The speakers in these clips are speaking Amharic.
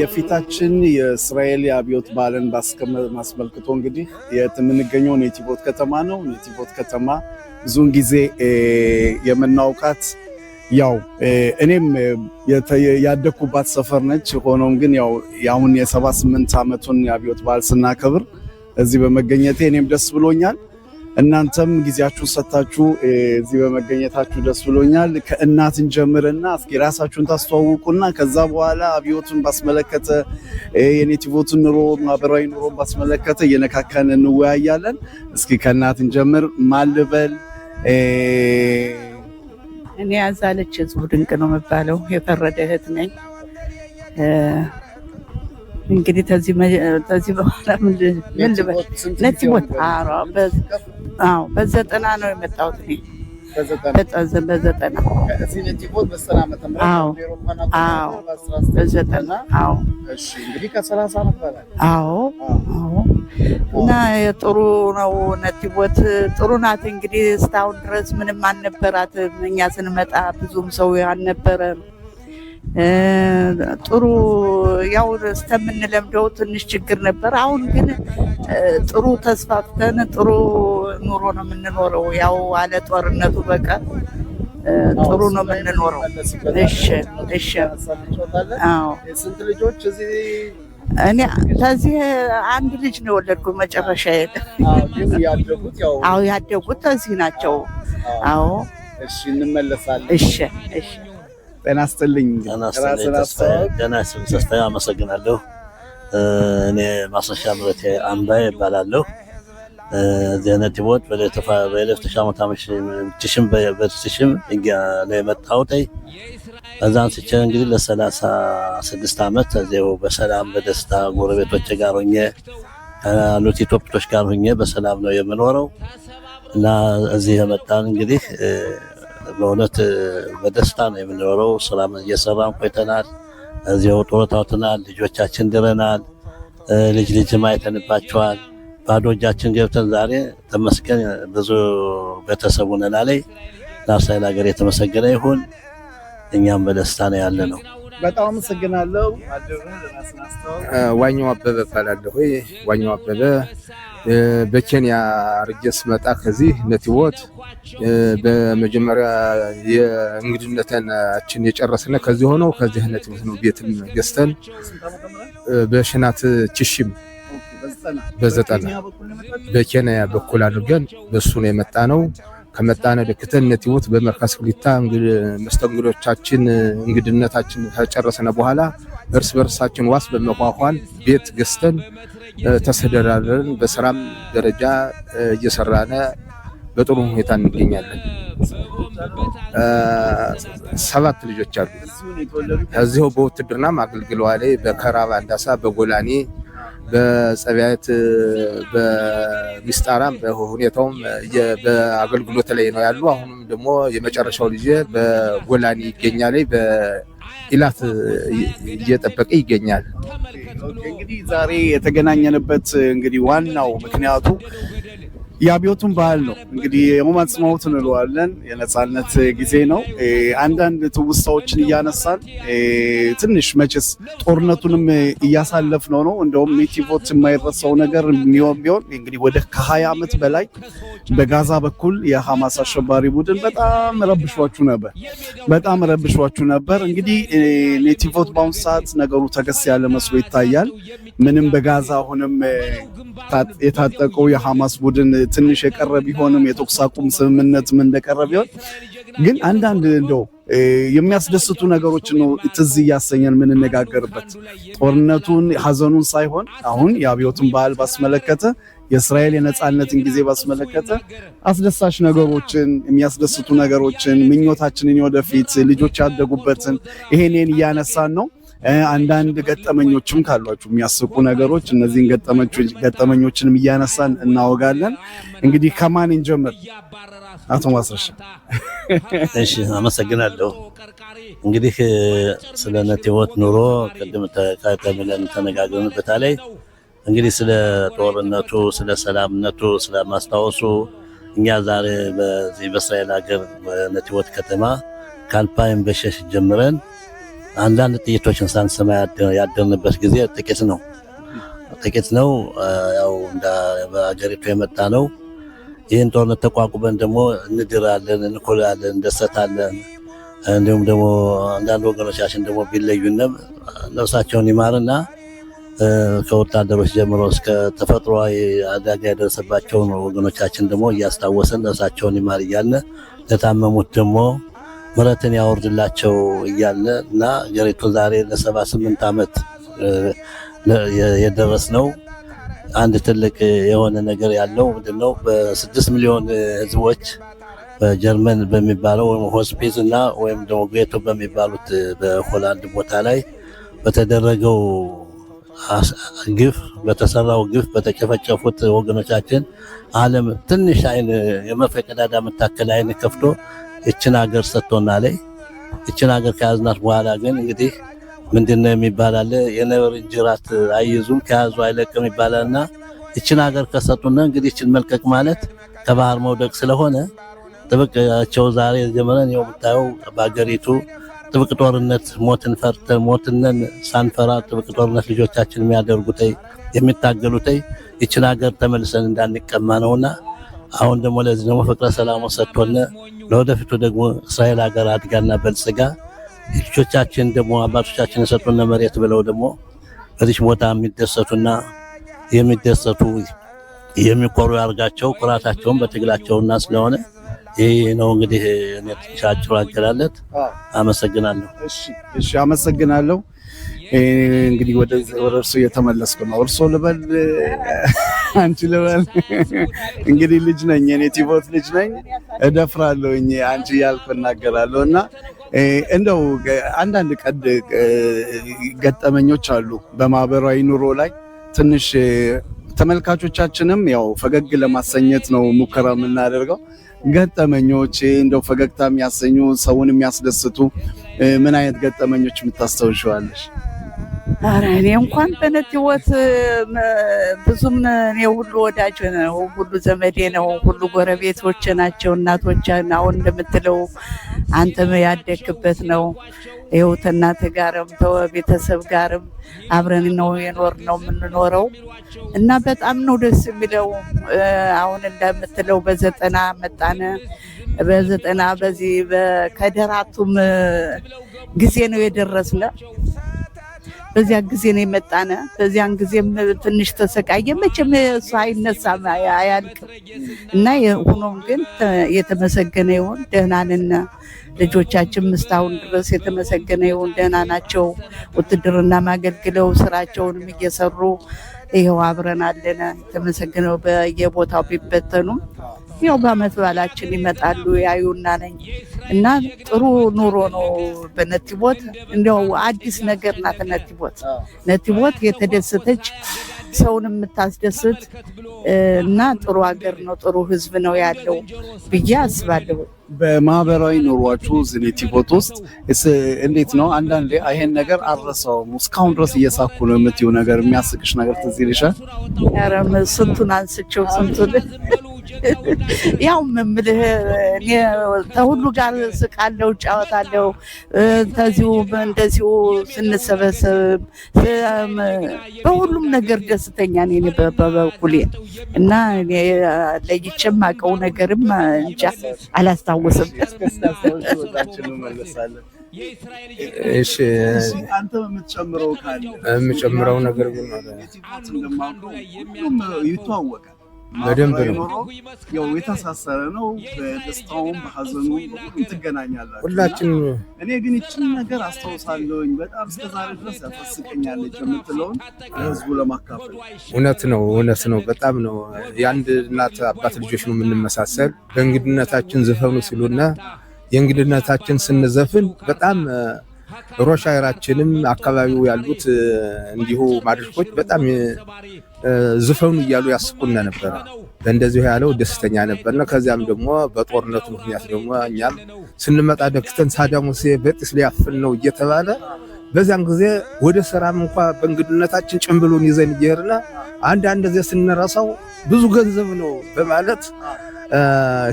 የፊታችን የእስራኤል የአብዮት በዓልን ማስመልክቶ እንግዲህ የምንገኘው ኔቲቮት ከተማ ነው። ኔቲቮት ከተማ ብዙውን ጊዜ የምናውቃት ያው እኔም ያደኩባት ሰፈር ነች። ሆኖም ግን ያው አሁን የ78 ዓመቱን የአብዮት በዓል ስናከብር እዚህ በመገኘቴ እኔም ደስ ብሎኛል። እናንተም ጊዜያችሁን ሰጣችሁ እዚህ በመገኘታችሁ ደስ ብሎኛል። ከእናትን ጀምርና እስኪ ራሳችሁን ታስተዋውቁና ከዛ በኋላ አብዮቱን ባስመለከተ የኔቲቮቱን ኑሮ ማህበራዊ ኑሮ ባስመለከተ እየነካካን እንወያያለን። እስኪ ከእናትን ጀምር ማልበል? እኔ አዛለች ህዝቡ ድንቅ ነው የምባለው የፈረደ እህት ነኝ። እንግዲህ ተዚህ በኋላ ምን ልበል? ኔቲቮት በዘጠና ነው የመጣሁት እኔ በዘጠና እና ጥሩ ነው ኔቲቮት ጥሩ ናት። እንግዲህ እስካሁን ድረስ ምንም አልነበራትም። እኛ ስንመጣ ብዙም ሰው አልነበረም። ጥሩ ያው እስከምንለምደው ትንሽ ችግር ነበር። አሁን ግን ጥሩ ተስፋፍተን ጥሩ ኑሮ ነው የምንኖረው። ያው አለ ጦርነቱ በቃ ጥሩ ነው የምንኖረው። እሺ አዎ። ስንት ልጆች እዚህ? እኔ ከዚህ አንድ ልጅ ነው የወለድኩት መጨረሻ ያደጉት ያደጉት እዚህ ናቸው። አዎ እሺ እንመለሳለን። እሺ ጤና ይስጥልኝ። ተስፋዬ አመሰግናለሁ። እኔ ማስረሻ ምረቴ አምባዬ እባላለሁ። ኔቲቮት በ1900 በትሽም ላይ መጣሁት። እዛን ስቼ እንግዲህ ለ36 ዓመት እዚያው በሰላም በደስታ ጎረቤቶች ጋር ሆኜ ካሉት ኢትዮጵያዎች ጋር ሆኜ በሰላም ነው የምኖረው እና እዚህ የመጣን እንግዲህ በእውነት በደስታ ነው የምንኖረው። ሰላም እየሰራን ቆይተናል። እዚያው ጡረታ ወጥተናል። ልጆቻችን ድረናል። ልጅ ማይተንባቸዋል። ባዶ እጃችን ገብተን ዛሬ ተመስገን ብዙ ቤተሰብ ሆነናል። ለእስራኤል ሀገር የተመሰገነ ይሁን። እኛም በደስታ ነው ያለ ነው። በጣም አመሰግናለሁ። ዋኛው አበበ እባላለሁ። ዋኛው አበበ በኬንያ አርጌ ስመጣ ከዚህ ኔቲቮት በመጀመሪያ የእንግድነታችን የጨረስነ ከዚህ ሆነው ከዚህ ኔቲቮት ነው ቤትን ገዝተን በሽናት ችሽም በዘጠና በኬንያ በኩል አድርገን በሱ ነው የመጣ ነው። ከመጣነ ደክተን ኔቲቮት በመርካስ ክሊታ መስተንግዶቻችን እንግድነታችን ከጨረስነ በኋላ እርስ በርሳችን ዋስ በመኳኳል ቤት ገዝተን ተሰደራለን። በስራም ደረጃ እየሰራነ በጥሩ ሁኔታ እንገኛለን። 7 ልጆች አሉ። እዚሁ በውትድርናም አገልግለዋል። በከራብ አንዳሳ፣ በጎላኔ፣ በጸባይት፣ በሚስጣራም በሁኔታውም በአገልግሎት ላይ ነው ያሉ። አሁንም ደግሞ የመጨረሻው ልጅ በጎላኔ ይገኛል። በኢላት እየጠበቀ ይገኛል። እንግዲህ ዛሬ የተገናኘንበት እንግዲህ ዋናው ምክንያቱ የአብዮቱን በዓል ነው። እንግዲህ የዮም ዓጽማዎት እንለዋለን፣ የነጻነት ጊዜ ነው። አንዳንድ ትውስታዎችን እያነሳን ትንሽ መቼስ ጦርነቱንም እያሳለፍነው ነው። እንደውም ኔቲቮት የማይረሳው ነገር ቢሆን እንግዲህ ወደ ከ20 ዓመት በላይ በጋዛ በኩል የሐማስ አሸባሪ ቡድን በጣም ረብሿችሁ ነበር። እንግዲህ ኔቲቮት በአሁኑ ሰዓት ነገሩ ተገስ ያለ መስሎ ይታያል። ምንም በጋዛ አሁንም የታጠቀው የሐማስ ቡድን ትንሽ የቀረ ቢሆንም የተኩስ አቁም ስምምነት ምን እንደቀረ ቢሆን ግን አንዳንድ እንደው የሚያስደስቱ ነገሮች ነው ትዝ እያሰኘን የምንነጋገርበት። ጦርነቱን ሐዘኑን ሳይሆን አሁን የአብዮቱን በዓል ባስመለከተ የእስራኤል የነጻነትን ጊዜ ባስመለከተ አስደሳች ነገሮችን፣ የሚያስደስቱ ነገሮችን፣ ምኞታችንን ወደፊት ልጆች ያደጉበትን ይሄንን እያነሳን ነው። አንዳንድ ገጠመኞችም ካሏችሁ የሚያስቁ ነገሮች እነዚህን ገጠመኞችንም እያነሳን እናወጋለን። እንግዲህ ከማን እንጀምር? አቶ ማስረሻ። እሺ አመሰግናለሁ። እንግዲህ ስለ ኔቲቮት ኑሮ ቅድም ተካተልን ተነጋግረንበታል። እንግዲህ ስለ ጦርነቱ፣ ስለ ሰላምነቱ፣ ስለ ማስታወሱ እኛ ዛሬ በዚህ በእስራኤል ሀገር ኔቲቮት ከተማ ከ2006 ጀምረን አንዳንድ ጥይቶችን ሳንሰማ ያደርንበት ጊዜ ጥቂት ነው። ያው እንደ በአገሪቱ የመጣ ነው። ይህን ጦርነት ተቋቁመን ደግሞ እንድራለን፣ እንኮላለን፣ እንደሰታለን። እንዲሁም ደግሞ አንዳንድ ወገኖቻችን ደግሞ ቢለዩንም ነፍሳቸውን ይማርና ከወታደሮች ጀምሮ እስከ ተፈጥሯዊ አደጋ የደረሰባቸውን ወገኖቻችን ደግሞ እያስታወሰን ነፍሳቸውን ይማር እያልን ለታመሙት ደግሞ ምሕረትን ያወርድላቸው እያልን እና አገሪቱ ዛሬ ለ78 ዓመት የደረስነው አንድ ትልቅ የሆነ ነገር ያለው ምንድነው? በ6 ሚሊዮን ህዝቦች በጀርመን በሚባለው ሆስፒስ እና ወይም ደግሞ ጌቶ በሚባሉት በሆላንድ ቦታ ላይ በተደረገው ግፍ በተሰራው ግፍ በተጨፈጨፉት ወገኖቻችን ዓለም ትንሽ አይን የመርፌ ቀዳዳ የምታክል አይን ከፍቶ እችን ሀገር ሰጥቶናል። እችን ሀገር ከያዝናት በኋላ ግን እንግዲህ ምንድነው የሚባል አለ፣ የነብር ጅራት አይዙም ከያዙ አይለቅም ይባላልና እችን ሀገር ከሰጡና እንግዲህ እችን መልቀቅ ማለት ከባህር መውደቅ ስለሆነ ጥብቅቸው ዛሬ ጀመረን ነው የምታየው። በአገሪቱ ጥብቅ ጦርነት ሞትነን ሳንፈራ ጥብቅ ጦርነት ልጆቻችን የሚያደርጉት የሚታገሉት እችን ሀገር ተመልሰን እንዳንቀማ ነውና አሁን ደግሞ ለዚህ ደግሞ ፍቅረ ሰላሙ ሰጥቶን ለወደፊቱ ደግሞ እስራኤል ሀገር አድጋና በልጽጋ ልጆቻችን ደግሞ አባቶቻችን የሰጡን መሬት ብለው ደግሞ በዚህ ቦታ የሚደሰቱና የሚደሰቱ የሚቆሩ ያርጋቸው ኩራታቸውን በትግላቸውና ስለሆነ ይሄ ነው እንግዲህ እኔ ቻቹ አገላለት። አመሰግናለሁ። እሺ አመሰግናለሁ። እንግዲህ ወደ እርሱ እየተመለስኩ ነው። እርሱ ልበል አንቺ ልበል? እንግዲህ ልጅ ነኝ እኔ ቲቦት ልጅ ነኝ፣ እደፍራለሁኝ አንቺ ያልኩ እናገራለሁና እንደው አንዳንድ ገጠመኞች አሉ በማህበራዊ ኑሮ ላይ ትንሽ ተመልካቾቻችንም ያው ፈገግ ለማሰኘት ነው ሙከራ የምናደርገው። ገጠመኞች እንደው ፈገግታ የሚያሰኙ ሰውን የሚያስደስቱ ምን አይነት ገጠመኞች የምታስታውሻለሽ? ኧረ እኔ እንኳን በነት ህይወት ብዙም እኔ ሁሉ ወዳጅ ነው፣ ሁሉ ዘመዴ ነው፣ ሁሉ ጎረቤቶች ናቸው፣ እናቶች። አሁን እንደምትለው አንተም ያደግበት ነው። ይኸው እናት ጋርም ቤተሰብ ጋርም አብረን ነው የኖርነው የምንኖረው እና በጣም ነው ደስ የሚለው። አሁን እንደምትለው በ90 መጣነ። በ90 በዚህ ከደራቱም ጊዜ ነው የደረስነ። በዚያ ጊዜ ነው የመጣነ። በዚያን ጊዜም ትንሽ ተሰቃየ። መቼም እሱ አይነሳም አያልቅም እና ሆኖም ግን የተመሰገነ ይሁን ደህና ነን። ልጆቻችን እስካሁን ድረስ የተመሰገነ ይሁን ደህና ናቸው። ውትድርና ማገልግለው ስራቸውንም እየሰሩ ይኸው አብረን አለን። የተመሰገነው በየቦታው ቢበተኑም ያው በአመት በዓላችን ይመጣሉ ያዩና ነኝ እና ጥሩ ኑሮ ነው በነቲቦት። እንደው አዲስ ነገር ናት ነቲቦት የተደሰተች ሰውን የምታስደስት እና ጥሩ ሀገር ነው፣ ጥሩ ህዝብ ነው ያለው ብዬ አስባለሁ። በማህበራዊ ኑሯችሁ ነቲቦት ውስጥ እንዴት ነው? አንዳንዴ ይሄን ነገር አልረሳውም እስካሁን ድረስ እየሳኩ ነው የምትይው ነገር የሚያስቅሽ ነገር ትዝ ይልሻል? ኧረ ስንቱን አንስቼው ስንቱን ያው ምምልህ እኔ ከሁሉ ጋር ስቃለው ጫወታለው። ተዚሁ እንደዚሁ ስንሰበሰብ በሁሉም ነገር ደስተኛ ነኝ በበኩሌ እና ለይቼም አውቀው ነገርም እንጃ አላስታውስም። እሺ አንተ የምትጨምረው ካለ? የምጨምረው ነገር ግን ነቲቦት እንደማውቀው ሁሉም ይተዋወቃል። በደንብ ነው ያው የተሳሰረ ነው። በደስታውም በሐዘኑ ሁሉም ትገናኛላችሁ። ሁላችን እኔ ግን እቺን ነገር አስታውሳለሁኝ በጣም እስከዛሬ ድረስ ያፈስቀኛለች የምትለውን ለህዝቡ ለማካፈል። እውነት ነው። በጣም ነው የአንድ እናት አባት ልጆች ነው የምንመሳሰል። በእንግድነታችን ዘፈኑ ሲሉና የእንግድነታችን ስንዘፍን በጣም ሮሻይራችንም አካባቢው ያሉት እንዲሁ ማድረኮች በጣም ዝፈኑ እያሉ ያስቁና ነበር። እንደዚህ ያለው ደስተኛ ነበርና ከዚያም ደግሞ በጦርነቱ ምክንያት ደግሞ እኛም ስንመጣ ደክተን ሳዳም ሁሴን በጥስ ሊያፍን ነው እየተባለ በዛን ጊዜ ወደ ሰራም እንኳን በእንግድነታችን ጭምብሉን ይዘን እየሄድና አንድ ጊዜ ስንረሳው ብዙ ገንዘብ ነው በማለት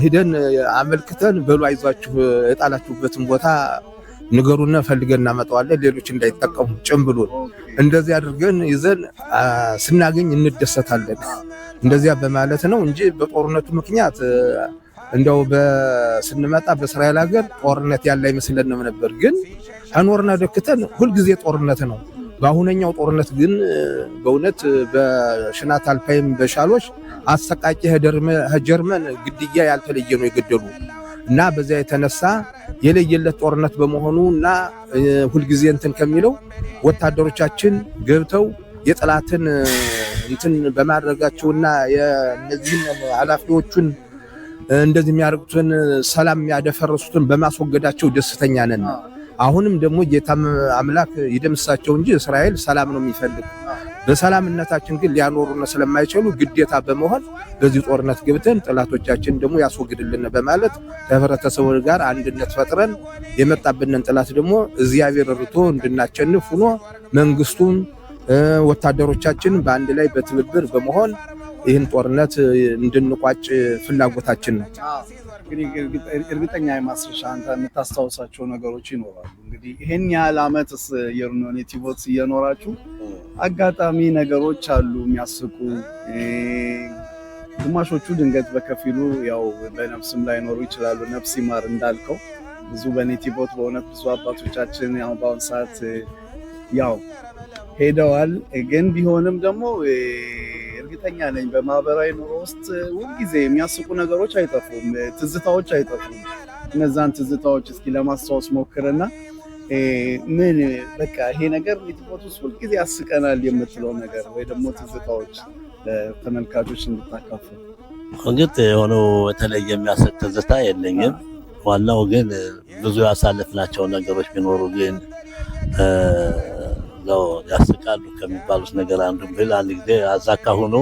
ሂደን አመልክተን በሉ አይዟችሁ የጣላችሁበትን ቦታ ንገሩና ፈልገን እናመጣዋለን ሌሎች እንዳይጠቀሙ ጭምብሉን እንደዚህ አድርገን ይዘን ስናገኝ እንደሰታለን እንደዚያ በማለት ነው እንጂ በጦርነቱ ምክንያት እንደው በስንመጣ በእስራኤል ሀገር ጦርነት ያለ አይመስልንም ነበር ግን አኖርና ደክተን ሁሉ ጊዜ ጦርነት ነው በአሁነኛው ጦርነት ግን በእውነት በሽናት አልፓይም በሻሎች አሰቃቂ ጀርመን ግድያ ያልተለየ ነው የገደሉ እና በዚያ የተነሳ የለየለት ጦርነት በመሆኑና ሁሉ ጊዜ እንትን ከሚለው ወታደሮቻችን ገብተው የጠላትን እንትን በማድረጋቸውና የነዚህን ኃላፊዎቹን እንደዚህ የሚያርቁትን ሰላም ያደፈረሱትን በማስወገዳቸው ደስተኛ ነን አሁንም ደግሞ ጌታ አምላክ ይደምሳቸው እንጂ እስራኤል ሰላም ነው የሚፈልግ በሰላምነታችን ግን ሊያኖሩና ስለማይችሉ ግዴታ በመሆን በዚህ ጦርነት ገብተን ጠላቶቻችን ደግሞ ያስወግድልን በማለት ከህብረተሰቡ ጋር አንድነት ፈጥረን የመጣብንን ጠላት ደግሞ እግዚአብሔር ርቶ እንድናቸንፍ ሆኖ መንግስቱን ወታደሮቻችን በአንድ ላይ በትብብር በመሆን ይህን ጦርነት እንድንቋጭ ፍላጎታችን ነው እንግዲህ እርግጠኛ የማስረሻ አንተ የምታስታውሳቸው ነገሮች ይኖራሉ እንግዲህ ይሄን ያህል አመትስ የኔቲቮት እየኖራችሁ አጋጣሚ ነገሮች አሉ የሚያስቁ ግማሾቹ ድንገት በከፊሉ ያው በነፍስም ላይ ኖሩ ይችላሉ ነፍስ ይማር እንዳልከው ብዙ በኔቲቮት በእውነት ብዙ አባቶቻችን ያው በአሁን ሰዓት ያው ሄደዋል ግን ቢሆንም ደግሞ እርግጠኛ ነኝ በማህበራዊ ኑሮ ውስጥ ሁልጊዜ የሚያስቁ ነገሮች አይጠፉም ትዝታዎች አይጠፉም እነዛን ትዝታዎች እስኪ ለማስታወስ ሞክርና ምን በቃ ይሄ ነገር ኔቲቮት ውስጥ ሁልጊዜ ያስቀናል የምትለው ነገር ወይ ደግሞ ትዝታዎች ለተመልካቾች እንድታካፍሉ እንግዲህ የሆነው የተለየ የሚያስቅ ትዝታ የለኝም ዋናው ግን ብዙ ያሳለፍናቸው ነገሮች ቢኖሩ ግን ነው ያስቃሉ ከሚባሉት ነገር አንዱ ብል አንድ ጊዜ አዛካ ሆኖ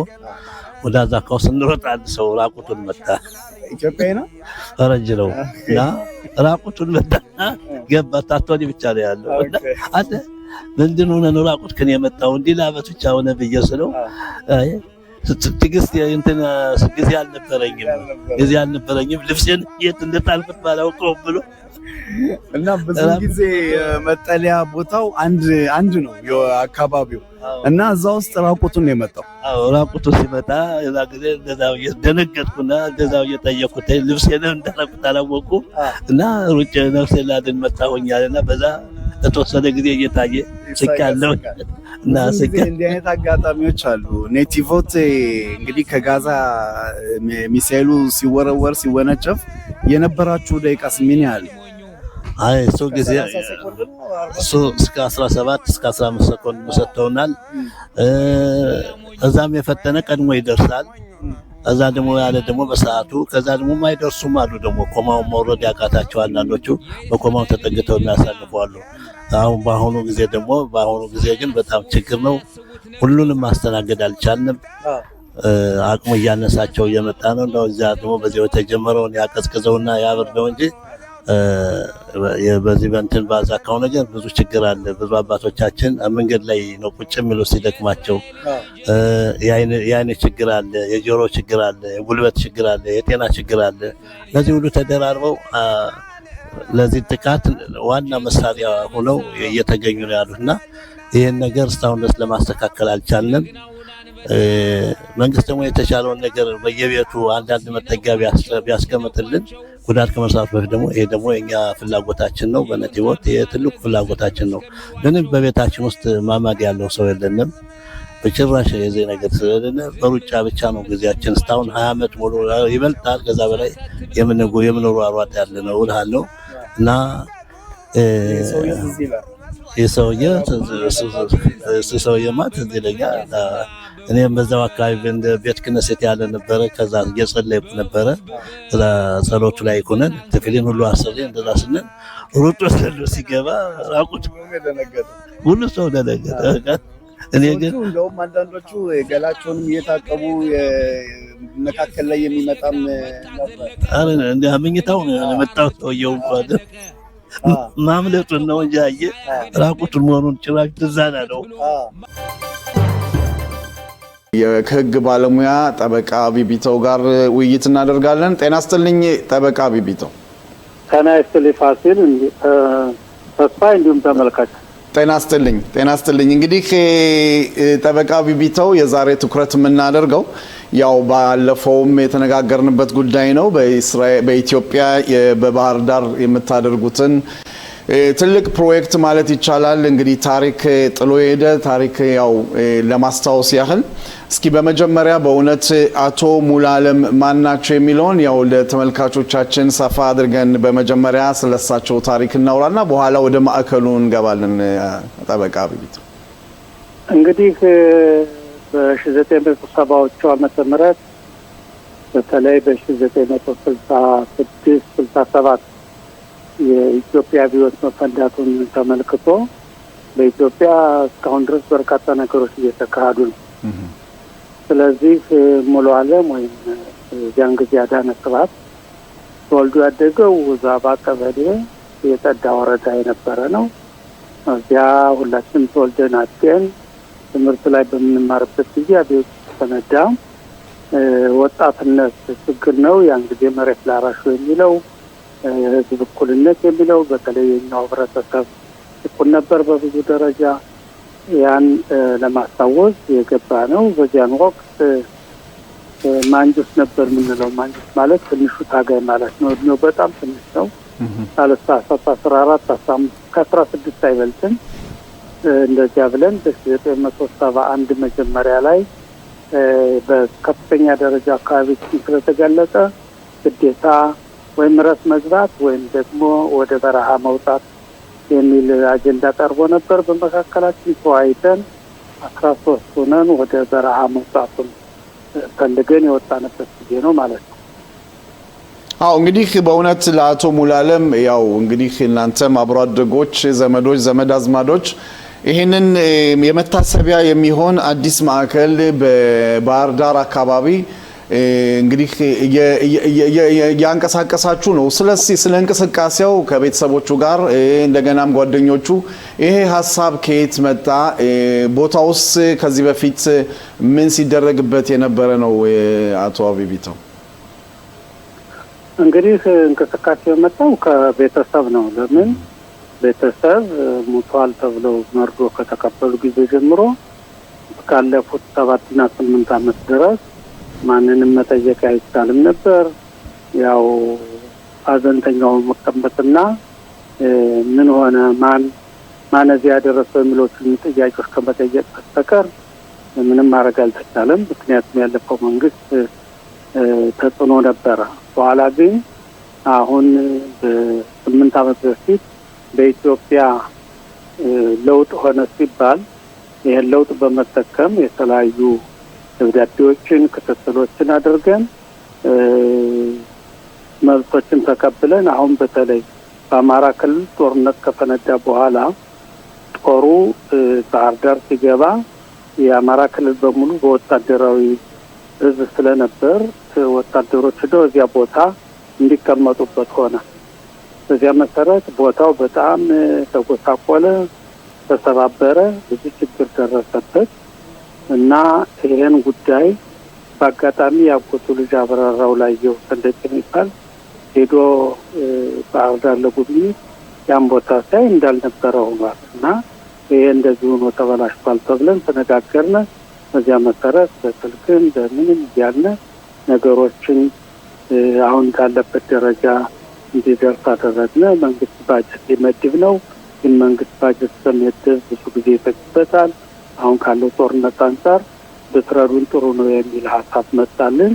ወደ አዛካው ስንሮጥ አንድ ሰው ራቁቱን መጣ ኢትዮጵያዊ ነው ፈረንጅ ነው እና ራቁቱን መጣ ገባ ታቶኒ ብቻ ነው ያለው አለ ምንድነው ነው ራቁት ከኔ የመጣው እንዲህ ላበት ብቻ ሆነ በየሰለው ትግስት እንትን ጊዜ አልነበረኝም ልብሴን የት እንደጣልኩት ባላውቀው ብሎ እና ብዙ ጊዜ መጠለያ ቦታው አንድ ነው የአካባቢው እና እዛ ውስጥ ራቁቱን ነው የመጣው ራቁቱን ሲመጣ እዛ ጊዜ እንደዛው ደነገጥኩና እንደዛው እየጠየኩት ልብሴን እንደራቁት አላወቁ እና ሩጭ ነፍሴን ላድን መጣሁኛልና በዛ የተወሰነ ጊዜ እየታየ ስቃለው እና እንዲህ አይነት አጋጣሚዎች አሉ ኔቲቮት እንግዲህ ከጋዛ ሚሳኤሉ ሲወረወር ሲወነጨፍ የነበራችሁ ደቂቃስ ምን ያህል አይ እሱ ጊዜ እሱ እስከ 17 እስከ 15 ሰኮንድ ሰጥተውናል እዛም የፈተነ ቀድሞ ይደርሳል እዛ ደግሞ ያለ ደግሞ በሰዓቱ ከዛ ደግሞ ማይደርሱም አሉ ደግሞ ኮማው መውረድ ያቃታቸው አንዳንዶቹ በኮማው ተጠግተው ያሳልፋሉ አሁን በአሁኑ ጊዜ ግን በጣም ችግር ነው ሁሉንም ማስተናገድ አልቻልንም አቅሙ እያነሳቸው እየመጣ ነው እንደው እዛ ደግሞ በዚህ የተጀመረውን ያቀዝቅዘውና ያበርደው እንጂ በዚህ በእንትን ባዛካው ነገር ብዙ ችግር አለ ብዙ አባቶቻችን መንገድ ላይ ነው ቁጭ የሚሉ ሲደክማቸው የአይን ችግር አለ የጆሮ ችግር አለ የጉልበት ችግር አለ የጤና ችግር አለ ለዚህ ሁሉ ተደራርበው ለዚህ ጥቃት ዋና መሳሪያ ሆነው እየተገኙ ነው ያሉትና ይሄን ነገር እስካሁን ድረስ ለማስተካከል አልቻልንም መንግስት ደግሞ የተሻለውን ነገር በየቤቱ አንዳንድ መጠጊያ ቢያስቀምጥልን ጉዳት ከመርሳቱ በፊት ደግሞ ይሄ ደግሞ የኛ ፍላጎታችን ነው በኔቲቮት የትልቁ ፍላጎታችን ነው ምንም በቤታችን ውስጥ ማማድ ያለው ሰው የለንም በጭራሽ የዚህ ነገር ስለሌለ በሩጫ ብቻ ነው ጊዜያችን እስካሁን 20 አመት ሙሉ ይበልጣል ከዛ በላይ የምንኖሩ አሯጥ ያለ ነው እልሃለሁ እና የሰውዬ ማለት እዚህ ለኛ እኔም በዛው አካባቢ እንደ ቤተ ክህነት ያለ ነበረ ከዛ እየጸለይኩ ነበረ ጸሎቱ ላይ ሆነን ተፊልን ሁሉ አሰለ እንደዛ ስንል ሩጦ ሲገባ ራቁት ሁሉ ሰው ደነገጠ እኔ ግን እንደውም አንዳንዶቹ ገላቸውንም እየታቀቡ መካከል ላይ የሚመጣም ነበር እንደ አመኝታው የመጣው ሰውየው እንኳን ማምለጡን ነው እንጂ አየ ራቁቱን መሆኑን ጭራሽ ትዛና ነው የህግ ባለሙያ ጠበቃ ቢቢተው ጋር ውይይት እናደርጋለን ጤና ይስጥልኝ ጠበቃ ቢቢተው ጤና ይስጥልኝ ፋሲል ተስፋ እንዲሁም ተመልካች ጤና ይስጥልኝ። እንግዲህ ጠበቃ ቢቢተው የዛሬ ትኩረት የምናደርገው ያው ባለፈውም የተነጋገርንበት ጉዳይ ነው። በኢትዮጵያ በባህር ዳር የምታደርጉትን ትልቅ ፕሮጀክት ማለት ይቻላል እንግዲህ ታሪክ ጥሎ የሄደ ታሪክ ያው ለማስታወስ ያህል እስኪ በመጀመሪያ በእውነት አቶ ሙሉዓለም ማናቸው የሚለውን ያው ለተመልካቾቻችን ሰፋ አድርገን በመጀመሪያ ስለሳቸው ታሪክ እናውራና በኋላ ወደ ማዕከሉ እንገባለን። ጠበቃ ቢቢተው እንግዲህ በ1970ዎቹ ዓመተ ምህረት በተለይ በ1966-67 የኢትዮጵያ አብዮት መፈንዳቱን ተመልክቶ በኢትዮጵያ እስካሁን ድረስ በርካታ ነገሮች እየተካሄዱ ነው። ስለዚህ ሙሉዓለም ወይም ያን ጊዜ አዳነ ስብሐት ተወልዶ ያደገው ዛባ ቀበሌ የጠዳ ወረዳ የነበረ ነው። እዚያ ሁላችንም ተወልደን አድገን ትምህርት ላይ በምንማርበት ጊዜ አብዮት ተፈነዳ። ወጣትነት ችግር ነው። ያን ጊዜ መሬት ላራሹ የሚለው ህዝብ እኩልነት የሚለው በተለይ የኛው ህብረተሰብ ጭቁን ነበር በብዙ ደረጃ። ያን ለማስታወስ የገባ ነው። በዚያን ወቅት ማንጁስ ነበር የምንለው። ማንጁስ ማለት ትንሹ ታጋይ ማለት ነው። እድሜው በጣም ትንሽ ነው። 14 አይበልጥም። እንደዚያ ብለን በ1971 መጀመሪያ ላይ በከፍተኛ ደረጃ አካባቢ ስለተገለጸ ግዴታ ወይም ረት መዝራት ወይም ደግሞ ወደ በረሃ መውጣት የሚል አጀንዳ ቀርቦ ነበር። በመካከላችን ተወያይተን 13 ሆነን ወደ በረሃ መውጣቱን ፈልገን የወጣንበት ጊዜ ነው ማለት ነው። አዎ እንግዲህ በእውነት ለአቶ ሙሉዓለም ያው እንግዲህ እናንተም አብሮ አደጎች፣ ዘመዶች፣ ዘመድ አዝማዶች ይህንን የመታሰቢያ የሚሆን አዲስ ማዕከል በባህር ዳር አካባቢ እንግዲህ ያንቀሳቀሳችሁ ነው። ስለ እንቅስቃሴው ከቤተሰቦቹ ጋር እንደገናም ጓደኞቹ ይሄ ሀሳብ ከየት መጣ? ቦታውስ ከዚህ በፊት ምን ሲደረግበት የነበረ ነው? አቶ ቢቢተው እንግዲህ እንቅስቃሴው የመጣው ከቤተሰብ ነው። ለምን ቤተሰብ ሙቷል ተብለው መርዶ ከተቀበሉ ጊዜ ጀምሮ ካለፉት 7 እና 8 ዓመት ድረስ ማንንም መጠየቅ አይቻልም ነበር። ያው አዘንተኛው መቀመጥና ምን ሆነ ማን እዚያ ያደረሰው የሚሉትን ጥያቄዎች ከመጠየቅ በስተቀር ምንም ማድረግ አልተቻለም። ምክንያቱም ያለፈው መንግስት ተጽዕኖ ነበረ። በኋላ ግን አሁን በ8 ዓመት በፊት በኢትዮጵያ ለውጥ ሆነ ሲባል ይህን ለውጥ በመጠቀም የተለያዩ ደብዳቤዎችን ክትትሎችን አድርገን መብቶችን ተቀብለን አሁን በተለይ በአማራ ክልል ጦርነት ከፈነዳ በኋላ ጦሩ ባህር ዳር ሲገባ የአማራ ክልል በሙሉ በወታደራዊ እዝ ስለነበር ወታደሮች ሄደው እዚያ ቦታ እንዲቀመጡበት ሆነ። በዚያ መሰረት ቦታው በጣም ተጎሳቆለ፣ ተሰባበረ፣ ብዙ ችግር ደረሰበት እና ይሄን ጉዳይ በአጋጣሚ ያጎቱ ልጅ አብራራው ላይ ሰንደቅ የሚባል ሄዶ ባህር ዳር ለጉብኝት ያን ቦታ ሳይ እንዳልነበረ ሆኗል እና ይሄ እንደዚህ ሆኖ ተበላሽቷል ተብለን ተነጋገርነ። በዚያ መሰረት በስልክም በምንም እያልን ነገሮችን አሁን ካለበት ደረጃ እንዲደርስ አደረግነ። መንግስት ባጀት ሊመድብ ነው። ግን መንግስት ባጀት ሲመድብ ብዙ ጊዜ ይፈጅበታል። አሁን ካለው ጦርነት አንጻር ብትረዱን ጥሩ ነው የሚል ሀሳብ መጣልን።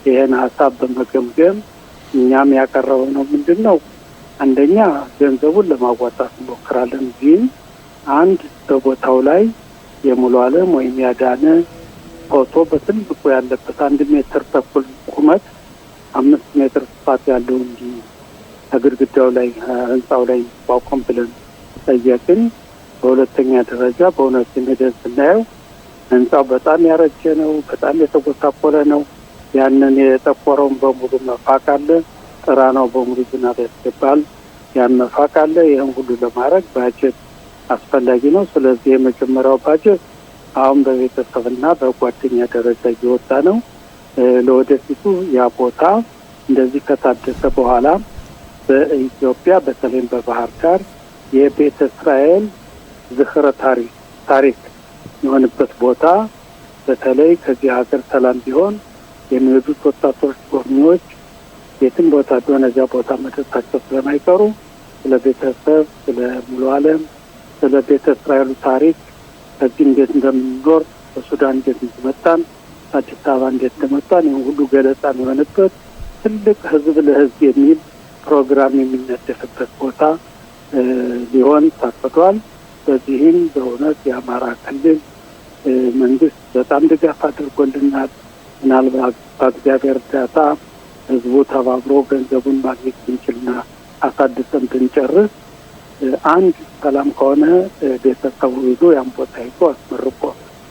ይሄን ሀሳብ በመገምገም እኛም ያቀረበው ምንድነው አንደኛ ገንዘቡን ለማዋጣት እንሞክራለን። ግን አንድ በቦታው ላይ የሙሉዓለም ወይም ያዳነ ፎቶ በትልቁ ያለበት 1 ሜትር ተኩል ቁመት 5 ሜትር ስፋት ያለው እንጂ ግድግዳው ላይ ህንጻው ላይ ባቆም ብለን ጠየቅን። በሁለተኛ ደረጃ በእውነት ሄደን ስናየው ህንጻው በጣም ያረጀ ነው፣ በጣም የተጎሳቆለ ነው። ያንን የጠቆረውን በሙሉ መፋቅ አለ፣ ጥራናው በሙሉ ዝናብ ያስገባል፣ ያን መፋቅ አለ። ይህን ሁሉ ለማድረግ ባጀት አስፈላጊ ነው። ስለዚህ የመጀመሪያው ባጀት አሁን በቤተሰብና በጓደኛ ደረጃ እየወጣ ነው። ለወደፊቱ ያ ቦታ እንደዚህ ከታደሰ በኋላ በኢትዮጵያ በተለይም በባህር ዳር የቤተ እስራኤል ዝክረ ታሪክ የሆነበት ቦታ በተለይ ከዚህ ሀገር ሰላም ቢሆን የሚሄዱት ወጣቶች ጎብኚዎች የትም ቦታ ቢሆን እዚያ ቦታ መድረሳቸው ስለማይቀሩ ስለ ቤተሰብ፣ ስለ ሙሉ ዓለም፣ ስለ ቤተ እስራኤሉ ታሪክ ከዚህ እንዴት እንደምንኖር በሱዳን እንዴት እንደመጣን አዲስ አበባ እንዴት እንደመጣን ይህ ሁሉ ገለጻ የሆነበት ትልቅ ህዝብ ለህዝብ የሚል ፕሮግራም የሚነደፍበት ቦታ ሊሆን ታቅዷል። በዚህም በእውነት የአማራ ክልል መንግስት በጣም ድጋፍ አድርጎልናል። ምናልባት በእግዚአብሔር እርዳታ ህዝቡ ተባብሮ ገንዘቡን ማግኘት ብንችልና አሳድሰን ብንጨርስ አንድ ሰላም ከሆነ ቤተሰቡ ይዞ ያን ቦታ ይዞ አስመርቆ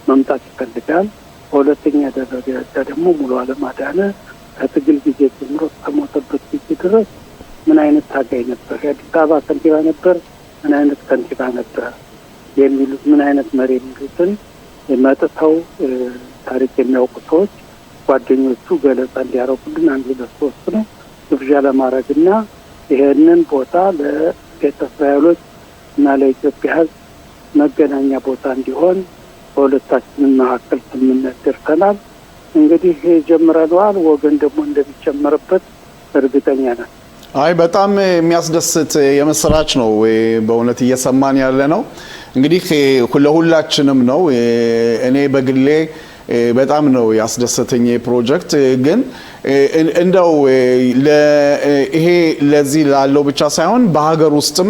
መምጣት ይፈልጋል። በሁለተኛ ደረጃ ደግሞ ሙሉ ዓለም አዳነ ከትግል ጊዜ ጀምሮ እስከሞተበት ጊዜ ድረስ ምን አይነት ታጋይ ነበር፣ የአዲስ አበባ ከንቲባ ነበር፣ ምን አይነት ከንቲባ ነበር የሚሉት ምን አይነት መሪ የሚሉትን መጥተው ታሪክ የሚያውቁ ሰዎች ጓደኞቹ ገለጻ እንዲያረጉልን አንድ ለሶስት ነው ግብዣ ለማድረግና ይሄንን ቦታ ለቤተ እስራኤሎች እና ለኢትዮጵያ ሕዝብ መገናኛ ቦታ እንዲሆን በሁለታችንም መካከል ስምምነት ደርሰናል። እንግዲህ ጀምረነዋል። ወገን ደግሞ እንደሚጨመርበት እርግጠኛ ነን። አይ በጣም የሚያስደስት የምስራች ነው በእውነት እየሰማን ያለ ነው። እንግዲህ ለሁላችንም ነው። እኔ በግሌ በጣም ነው ያስደሰተኝ ፕሮጀክት። ግን እንደው ይሄ ለዚህ ላለው ብቻ ሳይሆን በሀገር ውስጥም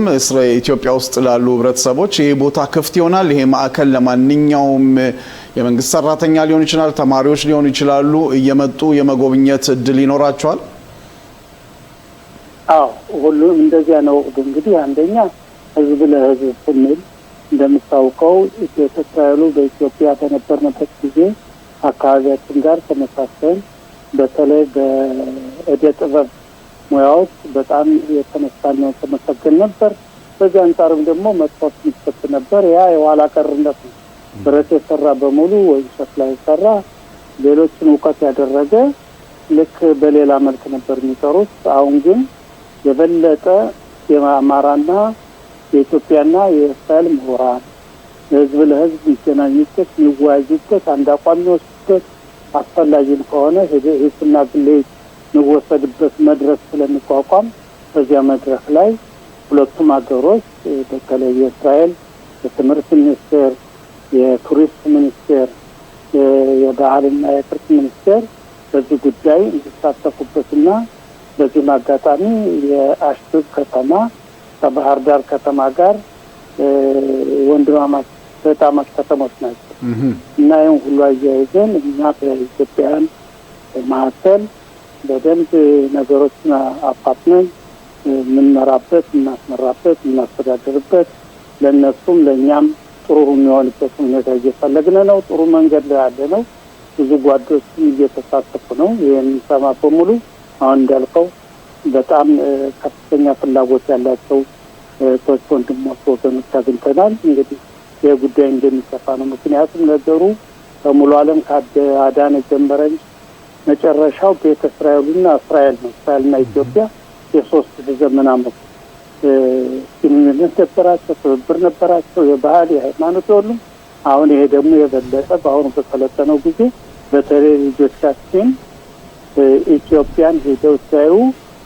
ኢትዮጵያ ውስጥ ላሉ ህብረተሰቦች ይሄ ቦታ ክፍት ይሆናል። ይሄ ማዕከል ለማንኛውም የመንግስት ሰራተኛ ሊሆን ይችላል፣ ተማሪዎች ሊሆኑ ይችላሉ፣ እየመጡ የመጎብኘት እድል ይኖራቸዋል። አዎ ሁሉም እንደዚያ ነው። እንግዲህ አንደኛ ህዝብ ለህዝብ ስንል እንደምታውቀው ቤተ እስራኤሉ በኢትዮጵያ በነበርንበት ጊዜ አካባቢያችን ጋር ተመሳሰን በተለይ በእደ ጥበብ ሙያዎች በጣም የተነሳና የተመሰገን ነበር። በዚህ አንጻርም ደግሞ መጥፋት ይሰጥ ነበር። ያ የኋላ ቀርነት ነው። ብረት የሰራ በሙሉ ወይ ሸክላ የሰራ ሌሎችን እውቀት ያደረገ ልክ በሌላ መልክ ነበር የሚሰሩት። አሁን ግን የበለጠ የአማራና የኢትዮጵያና የእስራኤል ምሁራን ህዝብ ለህዝብ የሚገናኙበት፣ የሚወያዩበት፣ አንድ አቋም የሚወስዱበት አስፈላጊም ከሆነ ሂስና ግሌት የሚወሰድበት መድረክ ስለሚቋቋም በዚያ መድረክ ላይ ሁለቱም ሀገሮች በተለይ የእስራኤል የትምህርት ሚኒስቴር፣ የቱሪስት ሚኒስቴር፣ የባህልና የቅርስ ሚኒስቴር በዚህ ጉዳይ እንዲሳተፉበትና በዚህ አጋጣሚ የአሽቱብ ከተማ ከባህር ዳር ከተማ ጋር ወንድማማች በጣማች ከተሞች ናቸው እና ይህን ሁሉ አያይዘን እኛ በኢትዮጵያን መካከል በደንብ ነገሮችን አፋጥነን የምንመራበት፣ የምናስመራበት፣ የምናስተዳድርበት ለእነሱም ለእኛም ጥሩ የሚሆንበት ሁኔታ እየፈለግን ነው። ጥሩ መንገድ ላይ ያለ ነው። ብዙ ጓዶችም እየተሳተፉ ነው። ይህን ሰማ በሙሉ አሁን እንዳልከው በጣም ከፍተኛ ፍላጎት ያላቸው ሰዎች፣ ወንድሞች፣ ወገኖች አግኝተናል። እንግዲህ ይህ ጉዳይ እንደሚሰፋ ነው። ምክንያቱም ነገሩ በሙሉ ዓለም ከአዳነ ጀመረ እንጂ መጨረሻው ቤተ እስራኤልና እስራኤል ነው። እስራኤልና ኢትዮጵያ የሶስት ዘመን ዓመት ግንኙነት ነበራቸው፣ ትብብር ነበራቸው፣ የባህል የሃይማኖት ሁሉም። አሁን ይሄ ደግሞ የበለጠ በአሁኑ በሰለጠነው ጊዜ በተለይ ልጆቻችን ኢትዮጵያን ሄደው ሲያዩ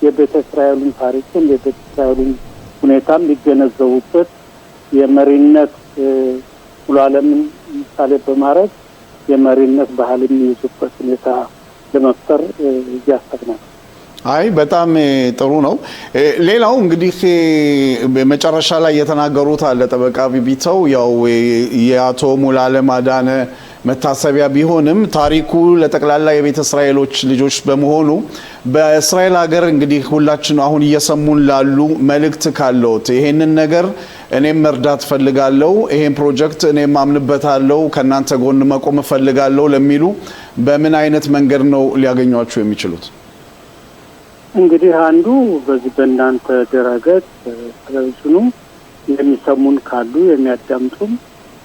የቤተ እስራኤሉን ታሪክን የቤተ እስራኤሉን ሁኔታም ሊገነዘቡበት የመሪነት ሙሉ ዓለምን ምሳሌ በማድረግ የመሪነት ባህል የሚይዙበት ሁኔታ ለመፍጠር እያሰብን። አይ በጣም ጥሩ ነው። ሌላው እንግዲህ በመጨረሻ ላይ የተናገሩት አለ ጠበቃ ቢቢተው ያው የአቶ ሙሉ ዓለም አዳነ መታሰቢያ ቢሆንም ታሪኩ ለጠቅላላ የቤተ እስራኤሎች ልጆች በመሆኑ በእስራኤል ሀገር እንግዲህ ሁላችን አሁን እየሰሙን ላሉ መልእክት ካለውት ይሄንን ነገር እኔም መርዳት ፈልጋለሁ፣ ይሄን ፕሮጀክት እኔም አምንበታለሁ፣ ከናንተ ጎን መቆም ፈልጋለሁ ለሚሉ በምን አይነት መንገድ ነው ሊያገኟቸው የሚችሉት? እንግዲህ አንዱ በዚህ በእናንተ ድረገጽ ቴሌቪዥኑ የሚሰሙን ካሉ የሚያዳምጡም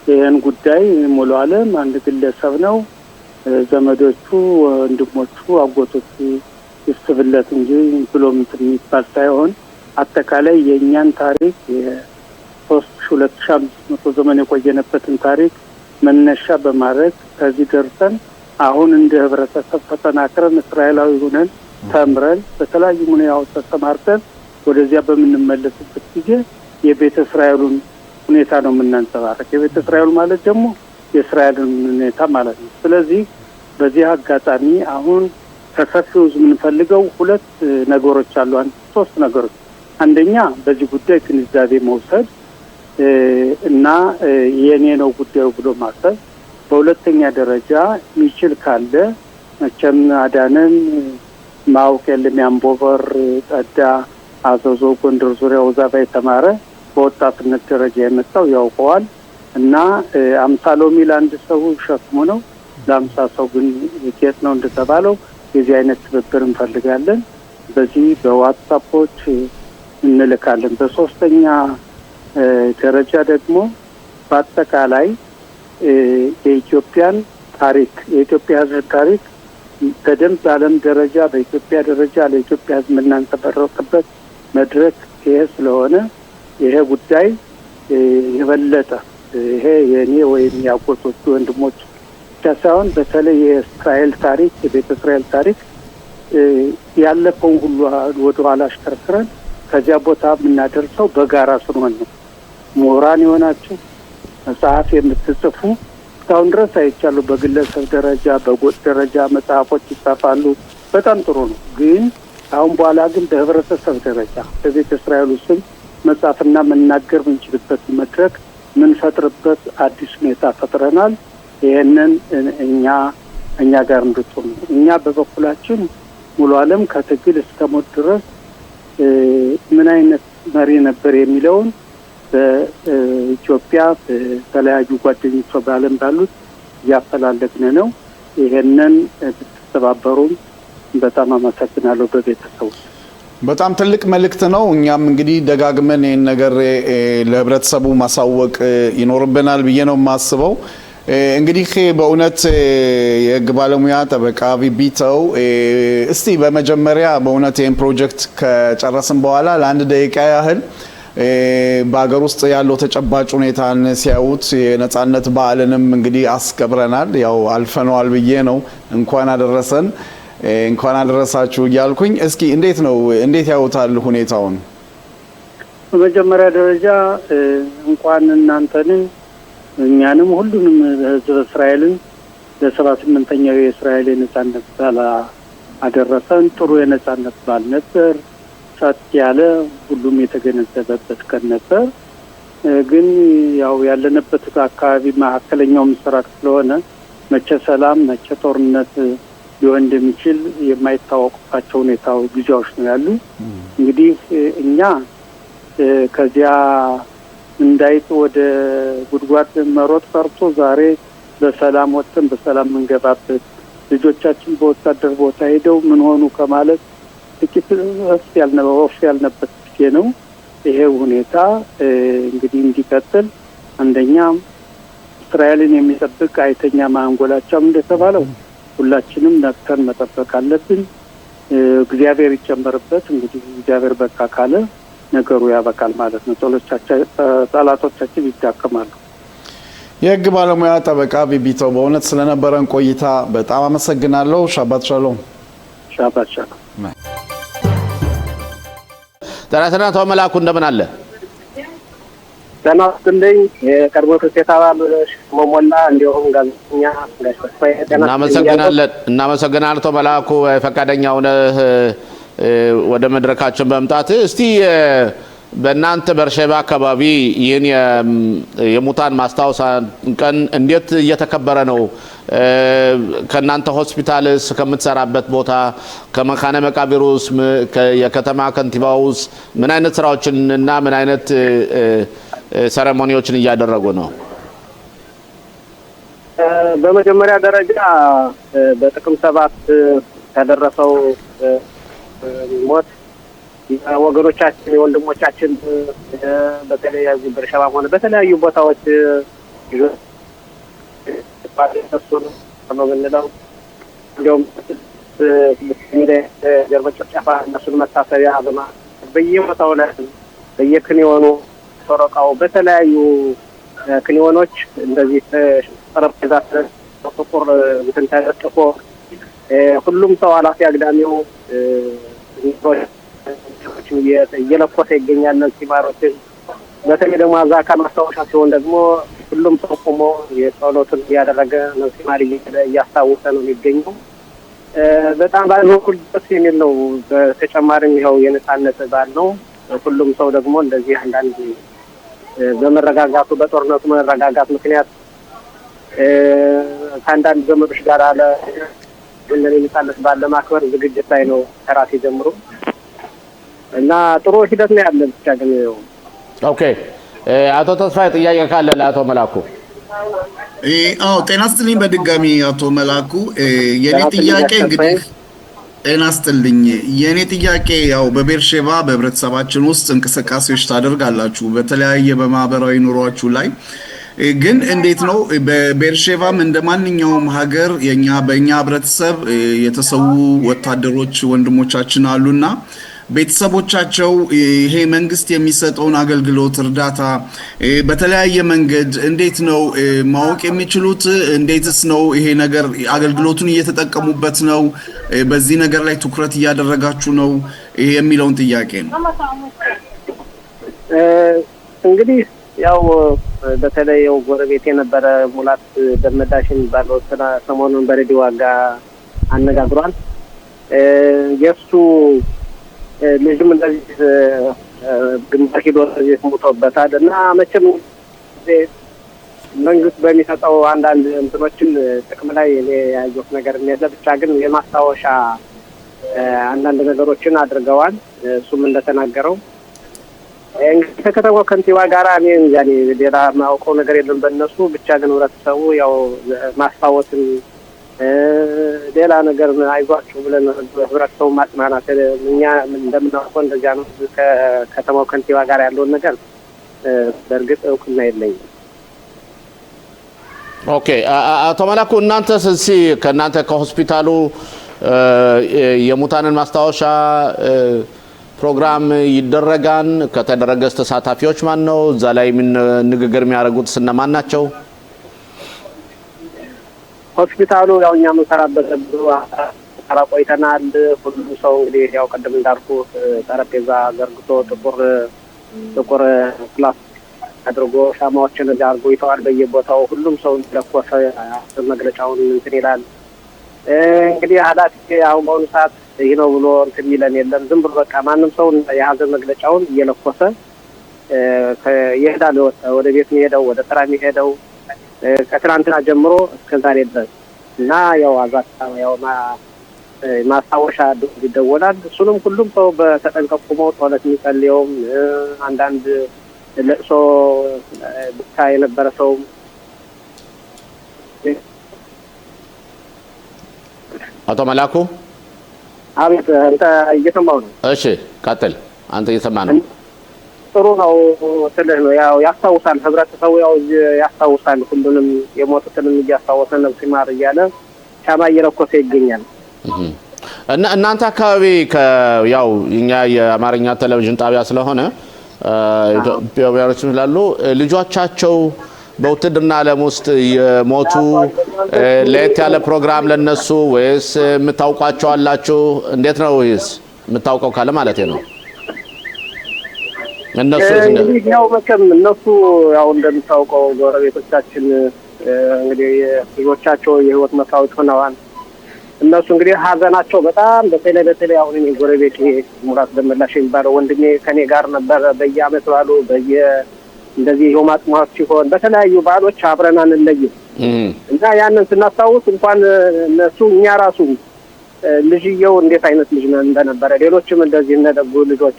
ይህን ጉዳይ ሙሉ ዓለም አንድ ግለሰብ ነው፣ ዘመዶቹ፣ ወንድሞቹ፣ አጎቶቹ ይስብለት እንጂ ብሎም የሚባል ሳይሆን አጠቃላይ የእኛን ታሪክ 2500 ዘመን የቆየነበትን ታሪክ መነሻ በማድረግ ከዚህ ደርሰን አሁን እንደ ህብረተሰብ ተጠናክረን እስራኤላዊ ሆነን ተምረን በተለያዩ ሙያዎች ተሰማርተን ወደዚያ በምንመለስበት ጊዜ የቤተ እስራኤሉን ሁኔታ ነው የምናንጸባረቅ። የቤተ እስራኤሉ ማለት ደግሞ የእስራኤልን ሁኔታ ማለት ነው። ስለዚህ በዚህ አጋጣሚ አሁን ከሰፊው የምንፈልገው ሁለት ነገሮች አሉ። ሶስት ነገሮች። አንደኛ በዚህ ጉዳይ ግንዛቤ መውሰድ እና የኔ ነው ጉዳዩ ብሎ ማሰብ። በሁለተኛ ደረጃ የሚችል ካለ መቼም አዳነን ማወቅ የለም ያንቦበር ጠዳ አዘዞ ጎንደር ዙሪያ ወዛባ የተማረ በወጣትነት ደረጃ የመጣው ያውቀዋል እና 50 ሎሚ ለአንድ ሰው ሸክሙ ነው ለ50 ሰው ግን ጌጥ ነው እንደተባለው የዚህ አይነት ትብብር እንፈልጋለን። በዚህ በዋትስአፖች እንልካለን። በሶስተኛ ደረጃ ደግሞ በአጠቃላይ የኢትዮጵያን ታሪክ የኢትዮጵያ ሕዝብ ታሪክ በደንብ ዓለም ደረጃ በኢትዮጵያ ደረጃ ለኢትዮጵያ ሕዝብ የምናንጸባርቅበት መድረክ ይሄ ስለሆነ ይሄ ጉዳይ የበለጠ ይሄ የኔ ወይም ያቆጦቹ ወንድሞች ብቻ ሳይሆን በተለይ የእስራኤል ታሪክ የቤተ እስራኤል ታሪክ ያለፈውን ሁሉ ወደ ኋላ አሽከርክረን ከዚያ ቦታ የምናደርሰው በጋራ ስለሆነ ነው። ምሁራን የሆናችሁ መጽሐፍ የምትጽፉ እስካሁን ድረስ አይቻሉ። በግለሰብ ደረጃ በጎጥ ደረጃ መጽሐፎች ይጻፋሉ። በጣም ጥሩ ነው። ግን አሁን በኋላ ግን በህብረተሰብ ደረጃ በቤተ እስራኤል ስም መጽሐፍና መናገር የምንችልበት መድረክ ምንፈጥርበት አዲስ ሁኔታ ፈጥረናል። ይሄንን እኛ ጋር እንድትሆኑ እኛ በበኩላችን ሙሉ ዓለም ከትግል እስከ ሞት ድረስ ምን አይነት መሪ ነበር የሚለውን በኢትዮጵያ በተለያዩ ጓደኞቿ በዓለም ባሉት እያፈላለግን ነው። ይሄንን ብትተባበሩም በጣም አመሰግናለሁ። በቤተሰቡ በጣም ትልቅ መልእክት ነው። እኛም እንግዲህ ደጋግመን ይህን ነገር ለህብረተሰቡ ማሳወቅ ይኖርብናል ብዬ ነው የማስበው። እንግዲህ በእውነት የህግ ባለሙያ ጠበቃ ቢቢተው እስቲ በመጀመሪያ በእውነት ይህን ፕሮጀክት ከጨረስን በኋላ ለአንድ ደቂቃ ያህል በአገር ውስጥ ያለው ተጨባጭ ሁኔታን ሲያዩት የነጻነት በዓልንም እንግዲህ አስከብረናል፣ ያው አልፈነዋል ብዬ ነው እንኳን አደረሰን እንኳን አደረሳችሁ እያልኩኝ እስኪ እንዴት ያዩታል ሁኔታውን? በመጀመሪያ ደረጃ እንኳን እናንተንም እኛንም ሁሉንም ህዝብ እስራኤልን ለ78ኛው የእስራኤል የነጻነት በዓል አደረሰን። ጥሩ የነጻነት በዓል ነበር። ሰጥ ያለ ሁሉም የተገነዘበበት ቀን ነበር። ግን ያው ያለንበት አካባቢ መካከለኛው ምስራቅ ስለሆነ መቼ ሰላም መቼ ጦርነት ሊሆን እንደሚችል የማይታወቅባቸው ሁኔታው ጊዜዎች ነው ያሉ። እንግዲህ እኛ ከዚያ እንዳይጥ ወደ ጉድጓድ መሮጥ ቀርቶ ዛሬ በሰላም ወጥተን በሰላም መንገባበት ልጆቻችን በወታደር ቦታ ሄደው ምን ሆኑ ከማለት ጥቂት ወፍ ያልነበት ጊዜ ነው። ይሄ ሁኔታ እንግዲህ እንዲቀጥል አንደኛ እስራኤልን የሚጠብቅ አይተኛ ማንጎላቻም እንደተባለው ሁላችንም ነቅተን መጠበቅ አለብን። እግዚአብሔር ይጨመርበት። እንግዲህ እግዚአብሔር በቃ ካለ ነገሩ ያበቃል ማለት ነው። ጠላቶቻችን ይዳከማሉ። የህግ ባለሙያ ጠበቃ ቢቢተው በእውነት ስለነበረን ቆይታ በጣም አመሰግናለሁ። ሻባት ሻሎም። ሻባት ሻሎም። ጤና አቶ መላኩ እንደምን አለ? ጤና ይስጥልኝ። የቀድሞ ክስቴት አባል ሞሞላ እንዲሁም ጋዜጠኛ ጋሽፈይ እናመሰግናለን አቶ መላኩ ፈቃደኛ ሆነህ ወደ መድረካችን በመምጣት እስቲ በእናንተ በርሸባ አካባቢ ይህን የሙታን ማስታወሻ ቀን እንዴት እየተከበረ ነው? ከእናንተ ሆስፒታልስ ከምትሰራበት ቦታ ከመካነ መቃብሩስ የከተማ ከንቲባውስ ምን አይነት ስራዎችን እና ምን አይነት ሰረሞኒዎችን እያደረጉ ነው? በመጀመሪያ ደረጃ በጥቅም 7 ያደረሰው ሞት ወገኖቻችን የወንድሞቻችን በተለይ እዚህ በርሸባ ሆነ በተለያዩ ቦታዎች ተሰጥቷል ነው የምንለው። እንዲሁም ጀርባ ጭፍጨፋ እነሱን መታሰቢያ በየቦታው ላይ በየክኒዮኑ በየሰረቃው በተለያዩ ክኒዮኖች እንደዚህ ጠረጴዛ ጥቁር እንትን ተለጥፎ ሁሉም ሰው ኃላፊ አግዳሚው እየለኮሰ ይገኛል። ነሲማሮችን በተለይ ደግሞ አዛካ ማስታወሻ ሲሆን ደግሞ ሁሉም ሰው ቆሞ የጸሎትን እያደረገ ነሲማሪ እያስታወሰ ነው የሚገኘው። በጣም ባለኩል ደስ የሚል ነው። በተጨማሪም ይኸው የነጻነት በዓል ነው። ሁሉም ሰው ደግሞ እንደዚህ አንዳንድ በመረጋጋቱ በጦርነቱ መረጋጋት ምክንያት ከአንዳንድ ዘመዶች ጋር አለ የነጻነት በዓል ለማክበር ዝግጅት ላይ ነው ከራሴ ጀምሮ እና ጥሩ ሂደት ነው ያለ። ብቻ ግን ኦኬ አቶ ተስፋዬ ጥያቄ ካለ ለአቶ መላኩ። አዎ ጤና ይስጥልኝ በድጋሚ አቶ መላኩ። የኔ ጥያቄ እንግዲህ ጤና ይስጥልኝ። የኔ ጥያቄ ያው በቤርሼባ በህብረተሰባችን ውስጥ እንቅስቃሴዎች ታደርጋላችሁ በተለያየ በማህበራዊ ኑሯችሁ ላይ ግን እንዴት ነው በቤርሼባም እንደማንኛውም ሀገር በእኛ ህብረተሰብ የተሰዉ ወታደሮች ወንድሞቻችን አሉና ቤተሰቦቻቸው ይሄ መንግስት የሚሰጠውን አገልግሎት እርዳታ በተለያየ መንገድ እንዴት ነው ማወቅ የሚችሉት? እንዴትስ ነው ይሄ ነገር አገልግሎቱን እየተጠቀሙበት ነው? በዚህ ነገር ላይ ትኩረት እያደረጋችሁ ነው የሚለውን ጥያቄ ነው። እንግዲህ ያው በተለይ ያው ጎረቤት የነበረ ሙላት ደመዳሽን ባለው ሰሞኑን በሬዲዮ ጋር አነጋግሯል። የሱ ልጅም እንደዚህ ግንባር ሂዶ እንደዚህ ሞቶበታል እና መቼም መንግስት በሚሰጠው አንዳንድ እንትኖችን ጥቅም ላይ እኔ ያየሁት ነገር የለም። ብቻ ግን የማስታወሻ አንዳንድ ነገሮችን አድርገዋል። እሱም እንደተናገረው እንግዲህ ከከተማው ከንቲባ ጋር እኔ ያኔ ሌላ ማውቀው ነገር የለም በእነሱ ብቻ ግን ህብረተሰቡ ያው ማስታወስን ሌላ ነገር አይዟችሁ ብለን ህብረተሰቡ ማጽናናት እኛ እንደምናውቀው እንደዚያ ነው። ከከተማው ከንቲባ ጋር ያለውን ነገር በእርግጥ እውቅና የለኝም። ኦኬ አቶ መላኩ እናንተስ እስኪ ከእናንተ ከሆስፒታሉ የሙታንን ማስታወሻ ፕሮግራም ይደረጋል? ከተደረገስ ተሳታፊዎች ማን ነው? እዛ ላይ ምን ንግግር የሚያደርጉት እነማን ናቸው? ሆስፒታሉ ያው እኛ የምንሰራበት ብዙ አራ ቆይተናል። ሁሉም ሰው እንግዲህ ያው ቀደም እንዳልኩ ጠረጴዛ ዘርግቶ ጥቁር ፕላስ አድርጎ ሻማዎችን አድርጎ ይተዋል በየቦታው። ሁሉም ሰው ለኮሰ መግለጫውን እንትን ይላል። እንግዲህ ኃላፊ አሁን በአሁኑ ሰዓት ይህ ነው ብሎ እንትን ይለን የለም። ዝም ብሎ በቃ ማንም ሰው የሀዘን መግለጫውን እየለኮሰ ይሄዳል። ወደ ቤት የሚሄደው ወደ ስራ የሚሄደው ከትናንትና ጀምሮ እስከ ዛሬ ድረስ እና ያው አዛታ ያው ማስታወሻ ይደወላል። እሱንም ሁሉም ሰው በተጠንቀቅ ቆሞ ጸሎት የሚጸልየውም አንዳንድ ለቅሶ ብቻ የነበረ ሰው አቶ መላኩ አቤት አንተ እየሰማው ነው? እሺ ቀጥል። አንተ እየሰማ ነው? ጥሩ ነው ስለህ ነው ያው ያስታውሳል። ህብረተሰቡ ያው ያስታውሳል። ሁሉንም የሞቱትንም እያስታወሰ ነው ሲማር እያለ ሻማ እየለኮሰ ይገኛል። እና እናንተ አካባቢ ያው እኛ የአማርኛ ቴሌቪዥን ጣቢያ ስለሆነ ኢትዮጵያውያኖች ስላሉ ልጆቻቸው በውትድርና ዓለም ውስጥ የሞቱ ለየት ያለ ፕሮግራም ለነሱ ወይስ የምታውቋቸው አላችሁ? እንዴት ነው ወይስ የምታውቀው ካለ ማለት ነው? እነሱ ያው መቼም እነሱ ያው እንደምታውቀው ጎረቤቶቻችን እንግዲህ ልጆቻቸው የህይወት መስዋዕት ሆነዋል። እነሱ እንግዲህ ሀዘናቸው በጣም በተለይ አሁን እኔ ጎረቤት ሙራት ደመላሽ የሚባለው ወንድሜ ከኔ ጋር ነበር። በየአመት ባሉ እንደዚህ የሆም አጽማት ሲሆን በተለያዩ ባሎች አብረን አንለይም እና ያንን ስናስታውስ እንኳን እነሱ እኛ ራሱ ልጅየው እንዴት አይነት ልጅ እንደነበረ ሌሎችም እንደዚህ እንደደጉ ልጆች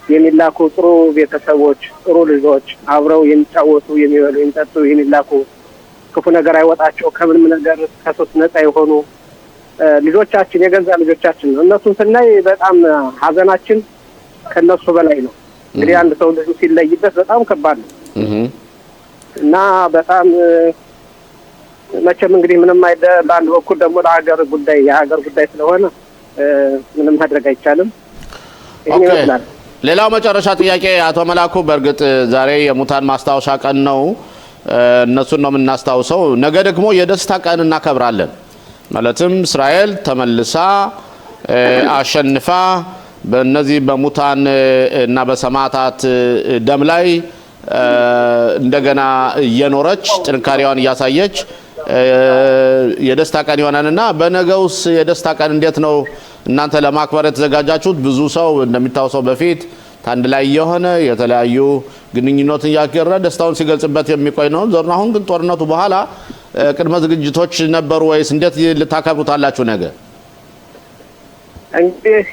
የሚላኩ ጥሩ ቤተሰቦች ጥሩ ልጆች አብረው የሚጫወቱ የሚበሉ የሚጠጡ የሚላኩ ክፉ ነገር አይወጣቸው ከምንም ነገር ከሱስ ነፃ የሆኑ ልጆቻችን የገዛ ልጆቻችን ነው። እነሱን ስናይ በጣም ሀዘናችን ከነሱ በላይ ነው። እንግዲህ አንድ ሰው ልጁ ሲለይበት በጣም ከባድ ነው እና በጣም መቼም እንግዲህ ምንም አይደል። በአንድ በኩል ደግሞ ለሀገር ጉዳይ የሀገር ጉዳይ ስለሆነ ምንም ማድረግ አይቻልም። ይሄን ይመስላል። ሌላው መጨረሻ ጥያቄ አቶ መላኩ በእርግጥ ዛሬ የሙታን ማስታወሻ ቀን ነው እነሱን ነው የምናስታውሰው ነገ ደግሞ የደስታ ቀን እናከብራለን ማለትም እስራኤል ተመልሳ አሸንፋ በእነዚህ በሙታን እና በሰማዕታት ደም ላይ እንደገና እየኖረች ጥንካሬዋን እያሳየች የደስታ ቀን ይሆናልና በነገውስ የደስታ ቀን እንዴት ነው እናንተ ለማክበር የተዘጋጃችሁት ብዙ ሰው እንደሚታወሰው በፊት ታንድ ላይ የሆነ የተለያዩ ግንኙነትን ያከረ ደስታውን ሲገልጽበት የሚቆይ ነው ዘርና አሁን ግን ጦርነቱ በኋላ ቅድመ ዝግጅቶች ነበሩ ወይስ እንዴት ልታከብሩታላችሁ ነገ እንግዲህ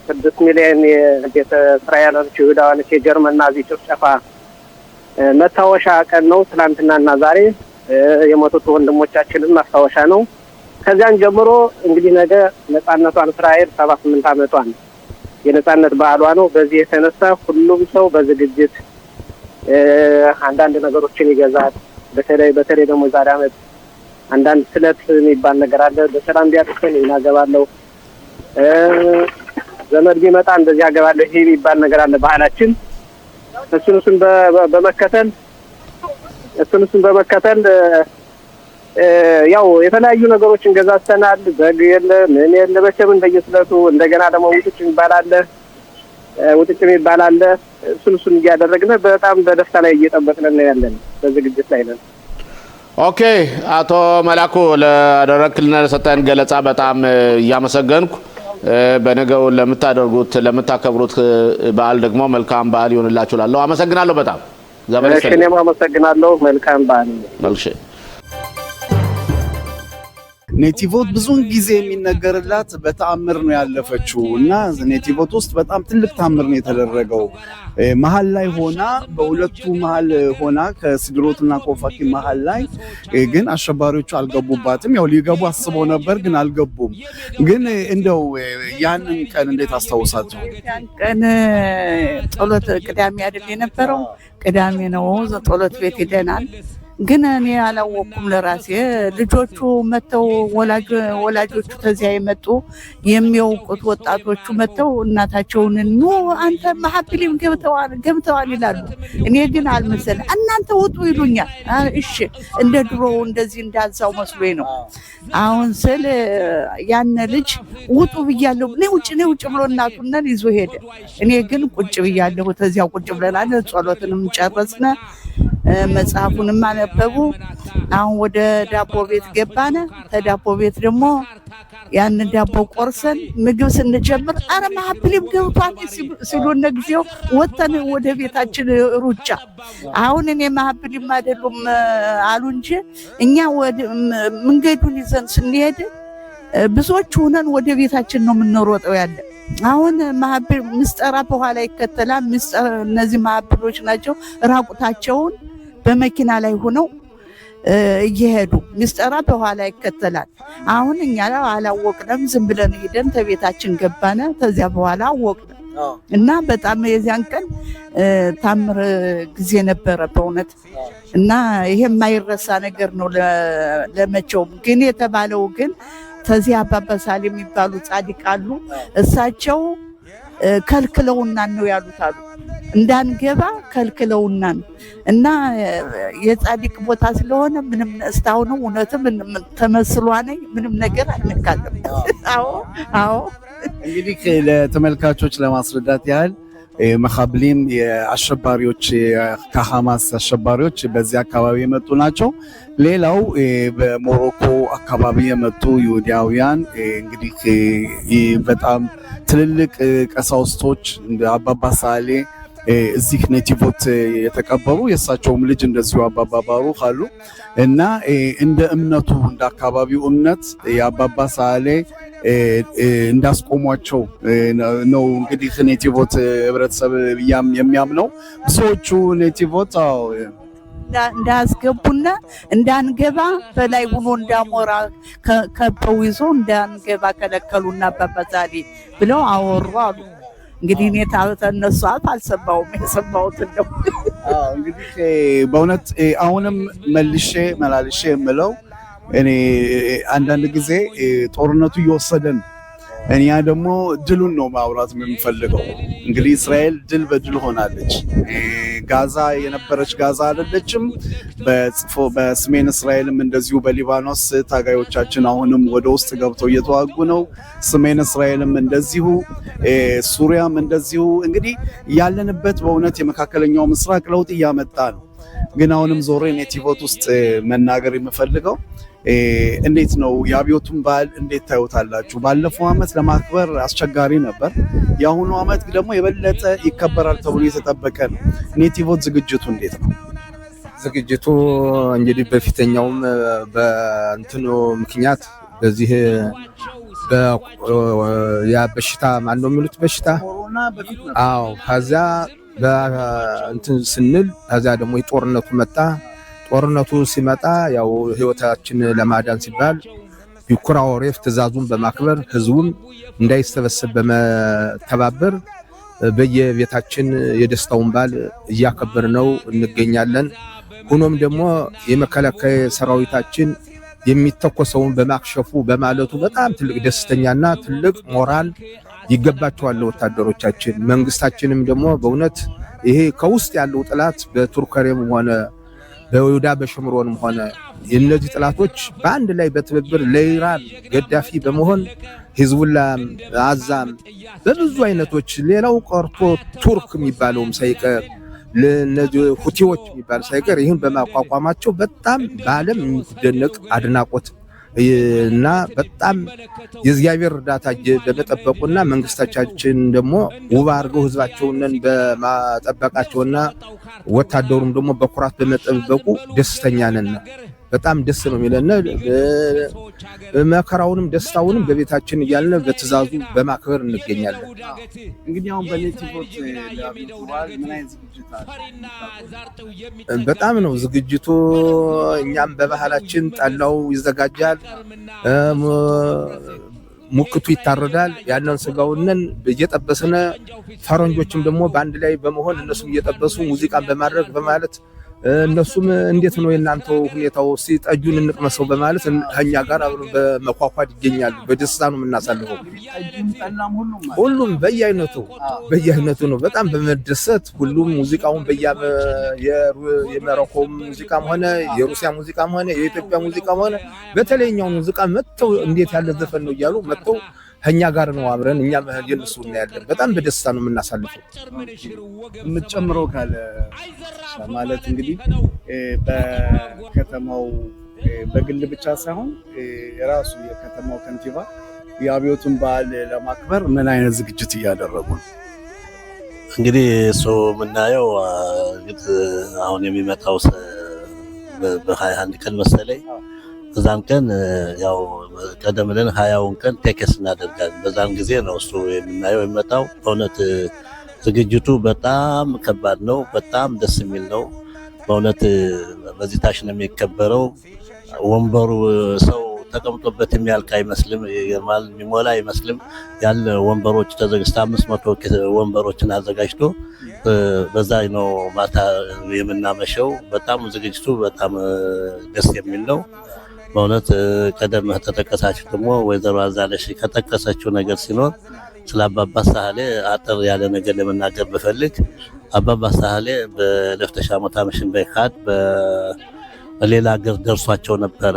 6 ሚሊዮን የቤተ እስራኤሎች ይሁዳውያን የጀርመን ናዚ ጭፍጨፋ መታወሻ ቀን ነው ትናንትናና ዛሬ የሞቱት ወንድሞቻችንን ማስታወሻ ነው ከዚያን ጀምሮ እንግዲህ ነገ ነፃነቷን እስራኤል 78 ዓመቷን የነፃነት በዓሏ ነው በዚህ የተነሳ ሁሉም ሰው በዝግጅት አንዳንድ ነገሮችን ይገዛል በተለይ ደግሞ ዛሬ አመት አንዳንድ ስለት የሚባል ነገር አለ በሰላም ቢያጥፈን ይናገባለው ዘመድ ቢመጣ እንደዚህ ያገባለው ይሄ የሚባል ነገር አለ ባህላችን እሱን በመከተል ያው የተለያዩ ነገሮችን ገዛስተናል በግ የለ ምን የለ በቸም እንደየስለቱ እንደገና ደግሞ ውጥጭ የሚባል አለ እሱን እያደረግን በጣም በደስታ ላይ እየጠበቅን ነው ያለን በዝግጅት ላይ ነን ኦኬ አቶ መላኩ ለደረክልና ለሰጠን ገለጻ በጣም ያመሰግንኩ በነገው ለምታከብሩት በዓል ደግሞ መልካም በዓል ይሁንላችሁ ላለው አመሰግናለሁ በጣም እኔም አመሰግናለሁ መልካም በዓል መልሼ ኔቲቮት ብዙውን ጊዜ የሚነገርላት በተአምር ነው ያለፈችው እና ኔቲቮት ውስጥ በጣም ትልቅ ተአምር ነው የተደረገው መሃል ላይ ሆና በሁለቱ መሃል ሆና ከስድሮትና ኮፋኪ መሃል ላይ ግን አሸባሪዎቹ አልገቡባትም ያው ሊገቡ አስበው ነበር ግን አልገቡም ግን እንደው ያንን ቀን እንዴት አስታውሳችሁ ያን ቀን ጸሎት ቅዳሜ አይደል የነበረው ቅዳሜ ነው ጸሎት ቤት ሄደናል ግን እኔ አላወኩም ለራሴ ልጆቹ መተው ወላጆቹ ተዚያ የመጡ የሚያውቁት ወጣቶቹ መተው እናታቸውን ኑ አንተ ማሐብሊም ገብተዋል ይላሉ እኔ ግን አልመሰለ እናንተ ውጡ ይሉኛል እሺ እንደ ድሮ እንደዚህ እንዳዛው መስሎኝ ነው አሁን ስለ ያን ልጅ ውጡ ብያለሁ ነይ ውጭ ብሎ እናቱን ይዞ ሄደ እኔ ግን ቁጭ ብያለሁ ተዚያው ቁጭ ብለናል ጸሎትንም ጨረስነ መጽሐፉንም አነበቡ አሁን ወደ ዳቦ ቤት ገባነ ተዳቦ ቤት ደግሞ ያን ዳቦ ቆርሰን ምግብ ስንጀምር አረ ማሐብሊም ገብቷል ሲሉን ግዚያው ወጣን ወደ ቤታችን ሩጫ አሁን እኔ ማሐብሊም አይደሉም አሉ እንጂ እኛ ወደ መንገዱን ይዘን ስንሄድ ብዙዎች ሆነን ወደ ቤታችን ነው የምንሮጠው ያለ አሁን ማሐብል ምስጠራ በኋላ ይከተላል እነዚህ ማሐብሎች ናቸው ራቁታቸውን በመኪና ላይ ሆነው እየሄዱ ምስጠራ በኋላ ይከተላል አሁን እኛ አላወቅንም ዝም ብለን ሄደን ተቤታችን ገባነ ተዚያ በኋላ አወቅን እና በጣም የዚያን ቀን ታምር ጊዜ ነበረ በእውነት እና ይሄ የማይረሳ ነገር ነው ለመቼውም ግን የተባለው ግን ተዚያ አባባ ሳሌም የሚባሉ ጻድቅ አሉ እሳቸው ከልክለውና ነው ያሉት አሉ እንዳንገባ ከልክለውና እና የጻድቅ ቦታ ስለሆነ ምንም እስታው ነው እውነትም ተመስሏኔ ምንም ነገር አንካለም አዎ እንግዲህ ለተመልካቾች ለማስረዳት ያህል መሐብሊም የአሸባሪዎች ከሐማስ አሸባሪዎች በዚህ አካባቢ የመጡ ናቸው ሌላው በሞሮኮ አካባቢ የመጡ ይሁዳውያን እንግዲህ በጣም ትልልቅ ቀሳውስቶች እንደ አባባ ሳሌ እዚህ ኔቲቮት የተቀበሩ የሳቸውም ልጅ እንደዚሁ አባባ ባሩክ አሉ እና እንደ እምነቱ እንደ አካባቢው እምነት የአባባ ሳሌ እንዳስቆሟቸው ነው እንግዲህ ኔቲቮት ህብረተሰብ የሚያምነው ብዙዎቹ ኔቲቮት እንዳስገቡና እንዳንገባ በላይ ሆኖ እንዳሞራ ከበው ይዞ እንዳንገባ ከለከሉና አባባ ሳሌ ብለው አወሩ አሉ እንግዲህ እኔ ታውተነሱ አልሰማውም የሰማሁት ነው እንግዲህ በእውነት አሁንም መላልሼ የምለው እኔ አንዳንድ ጊዜ ጦርነቱ እየወሰደን እኛ ደግሞ ድሉን ነው ማውራት የምንፈልገው። እንግዲህ እስራኤል ድል በድል ሆናለች። ጋዛ የነበረች ጋዛ አይደለችም። በሰሜን እስራኤልም እንደዚሁ በሊባኖስ ታጋዮቻችን አሁንም ወደ ውስጥ ገብተው እየተዋጉ ነው። ሰሜን እስራኤልም እንደዚሁ፣ ሱሪያም እንደዚሁ። እንግዲህ ያለንበት በእውነት የመካከለኛው ምስራቅ ለውጥ እያመጣ ነው። ግን አሁንም ዞሬ ኔቲቮት ውስጥ መናገር የምፈልገው እንዴት ነው የአብዮቱን በዓል እንዴት ታዩታላችሁ? ባለፈው ዓመት ለማክበር አስቸጋሪ ነበር። የአሁኑ ዓመት ደግሞ የበለጠ ይከበራል ተብሎ የተጠበቀ ነው። ኔቲቮት ዝግጅቱ እንዴት ነው? ዝግጅቱ እንግዲህ በፊተኛውም በእንትኑ ምክንያት በዚህ ያ በሽታ ማን ነው የሚሉት በሽታ ኮሮና በፊት ነበር። አዎ ከዛ በእንትን ስንል ከዛ ደግሞ ጦርነቱ መጣ። ጦርነቱ ሲመጣ ያው ህይወታችን ለማዳን ሲባል ቢኩራ ወሬፍ ትእዛዙን በማክበር ህዝቡም እንዳይሰበሰብ በመተባበር በየቤታችን የደስታውን በዓል እያከበርነው እንገኛለን። ሆኖም ደግሞ የመከላከያ ሰራዊታችን የሚተኮሰውን በማክሸፉ በማለቱ በጣም ትልቅ ደስተኛና ትልቅ ሞራል ይገባቸዋል ወታደሮቻችን። መንግስታችንም ደግሞ በእውነት ይሄ ከውስጥ ያለው ጥላት በቱርከሬም ሆነ በይሁዳ በሽምሮንም ሆነ የነዚህ ጥላቶች በአንድ ላይ በትብብር ለኢራን ገዳፊ በመሆን ሂዝቡላም አዛም በብዙ አይነቶች ሌላው ቀርቶ ቱርክ የሚባለውም ሳይቀር ለነዚህ ሁቲዎች የሚባል ሳይቀር ይህን በማቋቋማቸው በጣም በዓለም የሚደነቅ አድናቆት እና በጣም የእግዚአብሔር እርዳታ በመጠበቁና መንግስታችን ደግሞ ውብ አድርገው ህዝባቸውን በማጠበቃቸውና ወታደሩም ደግሞ በኩራት በመጠበቁ ደስተኛ ነን። በጣም ደስ ነው የሚለን። መከራውንም ደስታውንም በቤታችን እያልን በትእዛዙ በማክበር እንገኛለን። እንግዲህ አሁን በኔቲቮት ለአብዮቱ በዓል ምን አይነት ዝግጅት አለ? በጣም ነው ዝግጅቱ። እኛም በባህላችን ጠላው ይዘጋጃል፣ ሙክቱ ይታረዳል። ያንን ስጋውንን እየጠበስነ ፈረንጆችም ደግሞ በአንድ ላይ በመሆን እነሱም እየጠበሱ ሙዚቃን በማድረግ በማለት እነሱም እንዴት ነው የናንተው ሁኔታው ሲጠጁን እንቅመሰው በማለት ከኛ ጋር አብረው በመኳኳድ ይገኛሉ። በደስታ ነው የምናሳልፈው። ሁሉም በየአይነቱ ነው። በጣም በመደሰት ሁሉም ሙዚቃውን የመረኮም ሙዚቃም ሆነ የሩሲያ ሙዚቃም ሆነ የኢትዮጵያ ሙዚቃም ሆነ በተለይኛው ሙዚቃ መጥተው እንዴት ያለ ዘፈን ነው እያሉ መጥተው ከኛ ጋር ነው አብረን እኛም የነሱ እናያለን። በጣም በደስታ ነው የምናሳልፈው። የምትጨምረው ካለ ማለት እንግዲህ በከተማው በግል ብቻ ሳይሆን የራሱ የከተማው ከንቲባ የአብዮቱን በዓል ለማክበር ምን አይነት ዝግጅት እያደረጉ ነው? እንግዲህ እሱ የምናየው አሁን የሚመጣው በ21 ቀን መሰለኝ በዛን ቀን ያው ቀደም ብለን 20ውን ቀን ቴክስ እናደርጋለን። በዛን ጊዜ ነው እሱ የምናየው የሚመጣው። በእውነት ዝግጅቱ በጣም ከባድ ነው። በጣም ደስ የሚል ነው። በእውነት በዚህ ታች ነው የሚከበረው። ወንበሩ ሰው ተቀምጦበት የሚያልቅ አይመስልም፣ የሚሞላ አይመስልም። ያለ ወንበሮች ተዘጋጅቶ 500 ወንበሮችን አዘጋጅቶ በዛ ነው ማታ የምናመሸው። በጣም ዝግጅቱ በጣም ደስ የሚል ነው። በእውነት ቀደም ተጠቀሳችሁ ደግሞ ወይዘሮ አዛለሽ ከጠቀሰችው ነገር ሲኖር ስለ አባባ ሳህሌ አጠር ያለ ነገር ለመናገር ብፈልግ አባባ ሳህሌ በለፍተሻ ሞታ መሽን በካድ በሌላ ሀገር ደርሷቸው ነበረ።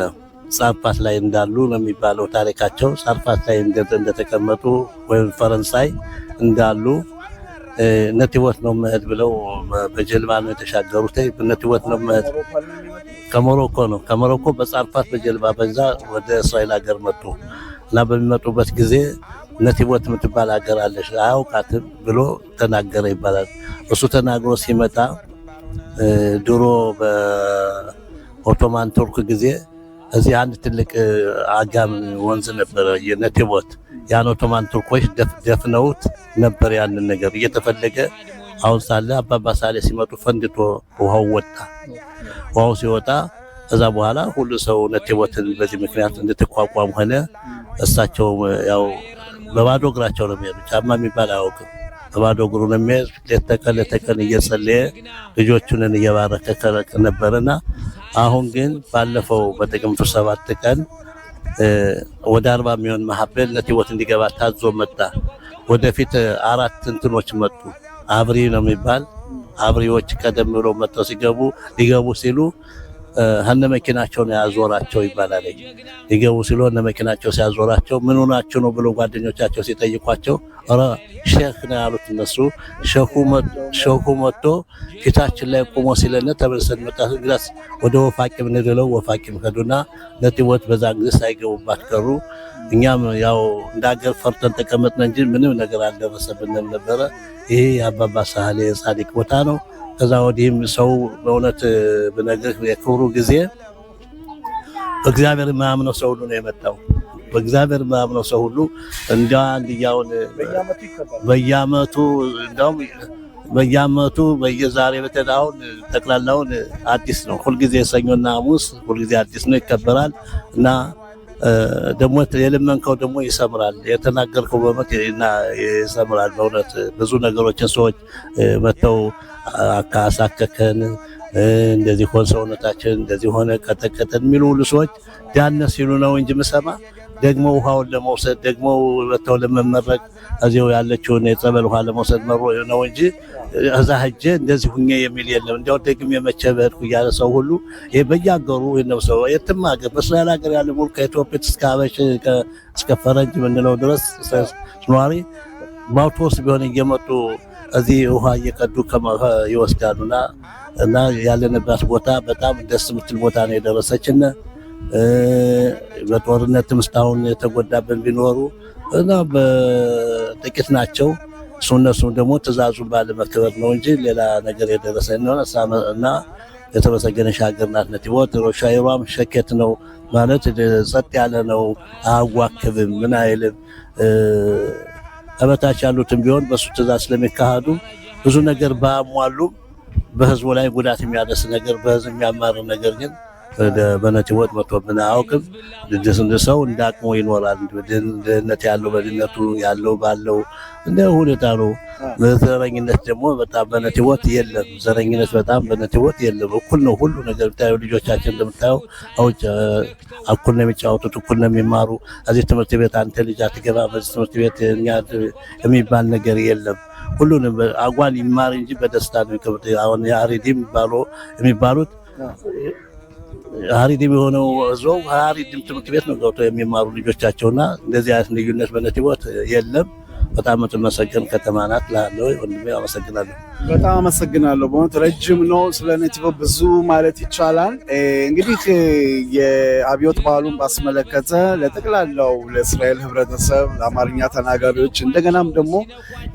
ጻርፓት ላይ እንዳሉ ነው የሚባለው ታሪካቸው። ጻርፓት ላይ እንደተቀመጡ ወይም ፈረንሳይ እንዳሉ ነቲቦት ነው መሄድ ብለው በጀልባ ነው የተሻገሩት። ነቲቦት ነው መሄድ ከሞሮኮ በጻርፓት በጀልባ በዛ ወደ እስራኤል ሀገር መጡ እና በሚመጡበት ጊዜ ነቲቦት የምትባል ሀገር አለች አያውቃትም ብሎ ተናገረ ይባላል። እሱ ተናግሮ ሲመጣ ድሮ በኦቶማን ቱርክ ጊዜ እዚህ አንድ ትልቅ አጋም ወንዝ ነበረ የነቲቦት። ያን ኦቶማን ቱርኮች ደፍነውት ነበር። ያንን ነገር እየተፈለገ አሁን ሳለ አባባ ሳሌ ሲመጡ ፈንድቶ ውሃው ወጣ። ውሃው ሲወጣ ከዛ በኋላ ሁሉ ሰው ነቲቦትን በዚህ ምክንያት እንድትቋቋም ሆነ። እሳቸው ያው በባዶ እግራቸው ነው የሚሄዱ፣ ጫማ የሚባል አያውቅም። በባዶ እግሩ ነው የሚሄድ። ሌት ተቀን እየጸለየ ልጆቹንን እየባረከ ነበርና አሁን ግን ባለፈው በጥቅምት 7 ቀን ወደ 40 የሚሆን ማህበር ነቲቦት እንዲገባ ታዞ መጣ። ወደፊት 4 እንትኖች መጡ። አብሪ ነው የሚባል አብሪዎች ቀደም ብሎ መጥተው ሊገቡ ሲሉ ሀነ መኪናቸውን ያዞራቸው ይባላል። ሊገቡ ሲሉ ሀነ መኪናቸው ሲያዞራቸው ምን ሆናችሁ ነው ብሎ ጓደኞቻቸው ሲጠይቋቸው አረ ሼክ ነው ያሉት እነሱ። ሼኹ መጥቶ ፊታችን ላይ ቆሞ ሲለነ ተመልሰን መጣ ግላስ ወደ ወፋቂም እንደለው ወፋቂም ከዱና ነቲቦት በዛ ጊዜ ሳይገቡባት ቀሩ። እኛም ያው እንዳገር ፈርተን ተቀመጥን እንጂ ምንም ነገር አልደረሰብንም ነበረ። ይሄ የአባባ ሳህሌ ጻድቅ ቦታ ነው። ከዛ ወዲህም ሰው በእውነት በነገር የክብሩ ጊዜ እግዚአብሔር ማምነው ሰው ሁሉ ነው የመጣው። በእግዚአብሔር ማምነው ሰው ሁሉ እንዲያውን በየዓመቱ እንደውም በየዓመቱ በየዛሬ በተዳውን ጠቅላላውን አዲስ ነው። ሁልጊዜ ሰኞና ሐሙስ ሁልጊዜ አዲስ ነው ይከበራል እና ደግሞ የለመንከው ደግሞ ይሰምራል። የተናገርከው በመት ይሰምራል። በእውነት ብዙ ነገሮችን ሰዎች መተው አካሳከከን እንደዚህ ሆነ ሰውነታችን እንደዚህ ሆነ ቀጠቀጠን የሚሉ ሁሉ ሰዎች ዳነ ሲሉ ነው እንጂ ምሰማ ደግሞ ውሃውን ለመውሰድ ደግሞ መተው ለመመረቅ እዚያው ያለችውን የጸበል ውሃ ለመውሰድ ነው እንጂ እዛ ሄጄ እንደዚህ ሁኜ የሚል የለም። እንዲያው ደግሜ የመቸበርኩ እያለ ሰው ሁሉ በየአገሩ ነው ሰው የትም ሀገር በእስራኤል ሀገር ያለ ሙሉ ከኢትዮጵያ እስከ ሀበሽ እስከ ፈረንጅ ምንለው ድረስ ነዋሪ በአውቶቡስ ቢሆን እየመጡ እዚህ ውሃ እየቀዱ ይወስዳሉና እና ያለንባት ቦታ በጣም ደስ የምትል ቦታ ነው የደረሰችን። በጦርነትም እስካሁን የተጎዳብን ቢኖሩ እና በጥቂት ናቸው። እነሱ ደግሞ ትእዛዙን ባለመከበር ነው እንጂ ሌላ ነገር የደረሰ እና የተመሰገነች ሀገር ናት ነቲቦት። ሻይሯም ሸኬት ነው ማለት ጸጥ ያለ ነው። አያዋክብም ምን አይልም። እበታች ያሉትም ቢሆን በሱ ትእዛዝ ስለሚካሄዱ ብዙ ነገር ባሟሉም በህዝቡ ላይ ጉዳት የሚያደርስ ነገር በህዝብ የሚያማር ነገር ግን በነቲቦት መጥቶብን አያውቅም። ሰው እንዳቅሙ ይኖራል። ድህነት ያለው በድህነቱ ያለው ባለው እንደ ሁኔታ ነው። ዘረኝነት ደግሞ በጣም በነቲቦት የለም። ዘረኝነት በጣም በነቲቦት የለም። እኩል ነው ሁሉ ነገር። ብታዩ ልጆቻችን እንደምታየው አውጭ እኩል ነው የሚጫወቱት፣ እኩል ነው የሚማሩ። እዚህ ትምህርት ቤት አንተ ልጅ አትገባ በዚህ ትምህርት ቤት የሚባል ነገር የለም። ሁሉንም አጓን ይማር እንጂ በደስታ ነው። አሁን የአሪዲም የሚባሉት ሀሪዲም የሆነው እዛው ሀሪዲም ትምህርት ቤት ነው ገብተው የሚማሩ ልጆቻቸውና እንደዚህ አይነት ልዩነት በነቲቦት የለም። በጣም የምትመሰገን ከተማ ናት ላለው ወንድሜ አመሰግናለሁ። በጣም አመሰግናለሁ። በእውነት ረጅም ነው። ስለ ነቲቦት ብዙ ማለት ይቻላል። እንግዲህ የአብዮት በዓሉን ባስመለከተ ለጠቅላላው ለእስራኤል ህብረተሰብ፣ ለአማርኛ ተናጋሪዎች እንደገናም ደግሞ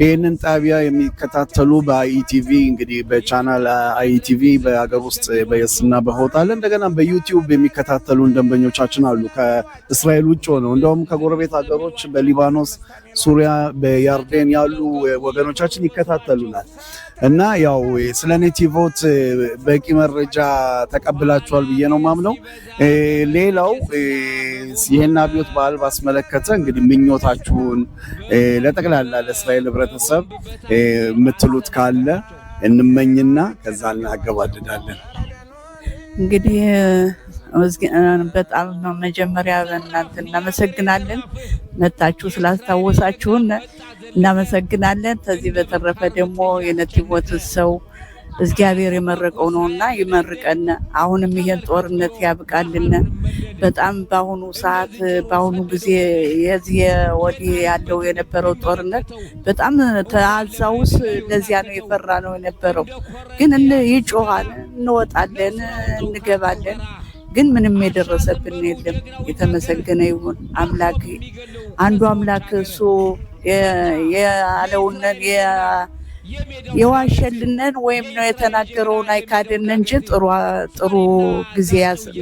ይህንን ጣቢያ የሚከታተሉ በአይኢቲቪ እንግዲህ በቻናል አይኢቲቪ በሀገር ውስጥ በየስና በሆታል እንደገና በዩቲዩብ የሚከታተሉን ደንበኞቻችን አሉ ከእስራኤል ውጭ ሆነው እንደውም ከጎረቤት ሀገሮች በሊባኖስ፣ ሱሪያ፣ በያርዴን ያሉ ወገኖቻችን ይከታተሉናል እና ያው ስለ ነቲቦት በቂ መረጃ ተቀብላችኋል ብዬ ነው ማምነው። ሌላው ይሄን አብዮት በዓል ባስመለከተ እንግዲህ ምኞታችሁን ለጠቅላላ ለእስራኤል ህብረተሰብ የምትሉት ካለ እንመኝና ከዛ እናገባድዳለን። እንግዲህ በጣም መጀመሪያ በእናንተ እናመሰግናለን። መታችሁ ስላስታወሳችሁን እናመሰግናለን። ከዚህ በተረፈ ደግሞ የነቲቦት ሰው እግዚአብሔር የመረቀው ነውና ይመርቀን። አሁንም ይሄን ጦርነት ያብቃልን። በጣም በአሁኑ ሰዓት በአሁኑ ጊዜ የዚህ ወዲህ ያለው የነበረው ጦርነት በጣም ተአዛውስ ለዚያ ነው የፈራ ነው የነበረው። ግን ይጮሃል፣ እንወጣለን፣ እንገባለን ግን ምንም የደረሰብን የለም። የተመሰገነ ይሁን አምላክ። አንዱ አምላክ እሱ ያለውነን የዋሸልነን ወይም ነው የተናገረውን አይካደን እንጂ ጥሩ ጊዜ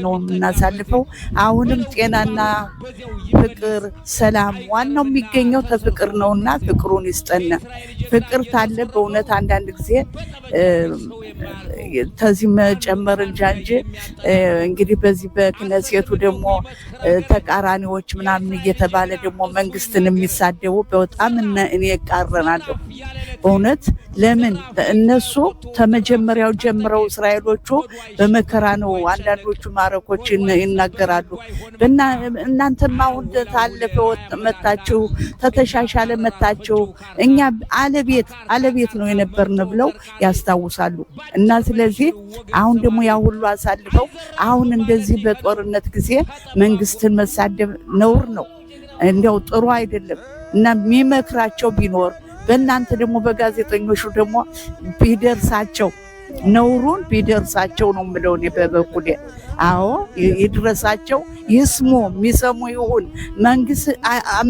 ነው የምናሳልፈው። አሁንም ጤናና ፍቅር፣ ሰላም ዋናው የሚገኘው ተፍቅር ነውና ፍቅሩን ይስጠን። ፍቅር ታለ በእውነት አንዳንድ ጊዜ ተዚህ መጨመር እንጂ እንግዲህ በዚህ በክነሴቱ ደግሞ ተቃራኒዎች ምናምን እየተባለ ደግሞ መንግስትን የሚሳደቡ በጣም እኔ እቃረናለሁ። በእውነት ለምን እነሱ ተመጀመሪያው ጀምረው እስራኤሎቹ በመከራ ነው አንዳንዶቹ ማረኮች ይናገራሉ። እናንተም አሁን ታለፈ መጣችሁ ተተሻሻለ መጣችሁ እኛ አለቤት ነው የነበርን ብለው ያስታውሳሉ። እና ስለዚህ አሁን ደግሞ ያ ሁሉ አሳልፈው አሁን እንደዚህ በጦርነት ጊዜ መንግስትን መሳደብ ነውር ነው፣ እንደው ጥሩ አይደለም። እና የሚመክራቸው ቢኖር በእናንተ ደግሞ በጋዜጠኞቹ ደግሞ ቢደርሳቸው ነውሩን ቢደርሳቸው ነው የምለው እኔ በበኩሌ። አዎ ይድረሳቸው፣ ይስሙ፣ የሚሰሙ ይሁን።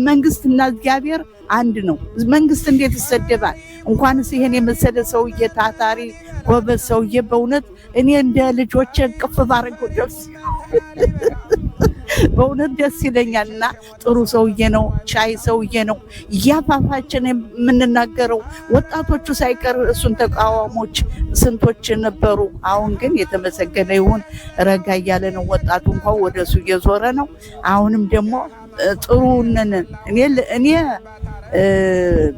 መንግስትና እግዚአብሔር አንድ ነው። መንግስት እንዴት ይሰደባል? እንኳንስ ይሄን የመሰለ ሰውዬ ታታሪ ጎበዝ ሰውዬ በእውነት እኔ እንደ ልጆቼ ቅፍ ባረገው በእውነት ደስ ይለኛል። እና ጥሩ ሰውዬ ነው፣ ቻይ ሰውዬ ነው። እያፋፋችን የምንናገረው ወጣቶቹ ሳይቀር እሱን ተቃዋሞች ስንቶች ነበሩ። አሁን ግን የተመሰገነ ይሁን ረጋ እያለ ነው። ወጣቱ እንኳን ወደ እሱ እየዞረ ነው። አሁንም ደግሞ ጥሩንን እኔ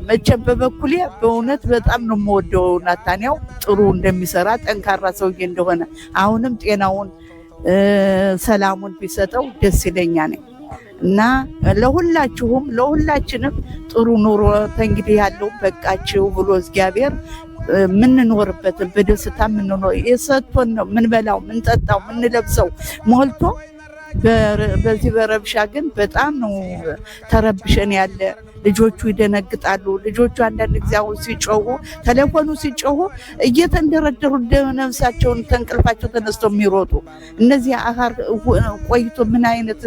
መቼም በበኩሌ በእውነት በጣም ነው የምወደው ናታንያው ጥሩ እንደሚሰራ ጠንካራ ሰውዬ እንደሆነ አሁንም ጤናውን ሰላሙን ቢሰጠው ደስ ይለኛል። እና ለሁላችንም ጥሩ ኑሮ እንግዲህ ያለው በቃችሁ ብሎ እግዚአብሔር ምንኖርበትን በደስታ ምንኖር የሰጥቶን ነው ምንበላው ምንጠጣው ምንለብሰው ሞልቶ በዚህ በረብሻ ግን በጣም ነው ተረብሸን ያለ። ልጆቹ ይደነግጣሉ። ልጆቹ አንዳንድ ጊዜ አሁን ሲጮሁ ቴሌፎኑ ሲጮሁ እየተንደረደሩ ነፍሳቸውን ተንቅልፋቸው ተነስተው የሚሮጡ እነዚህ አሃር ቆይቶ ምን አይነት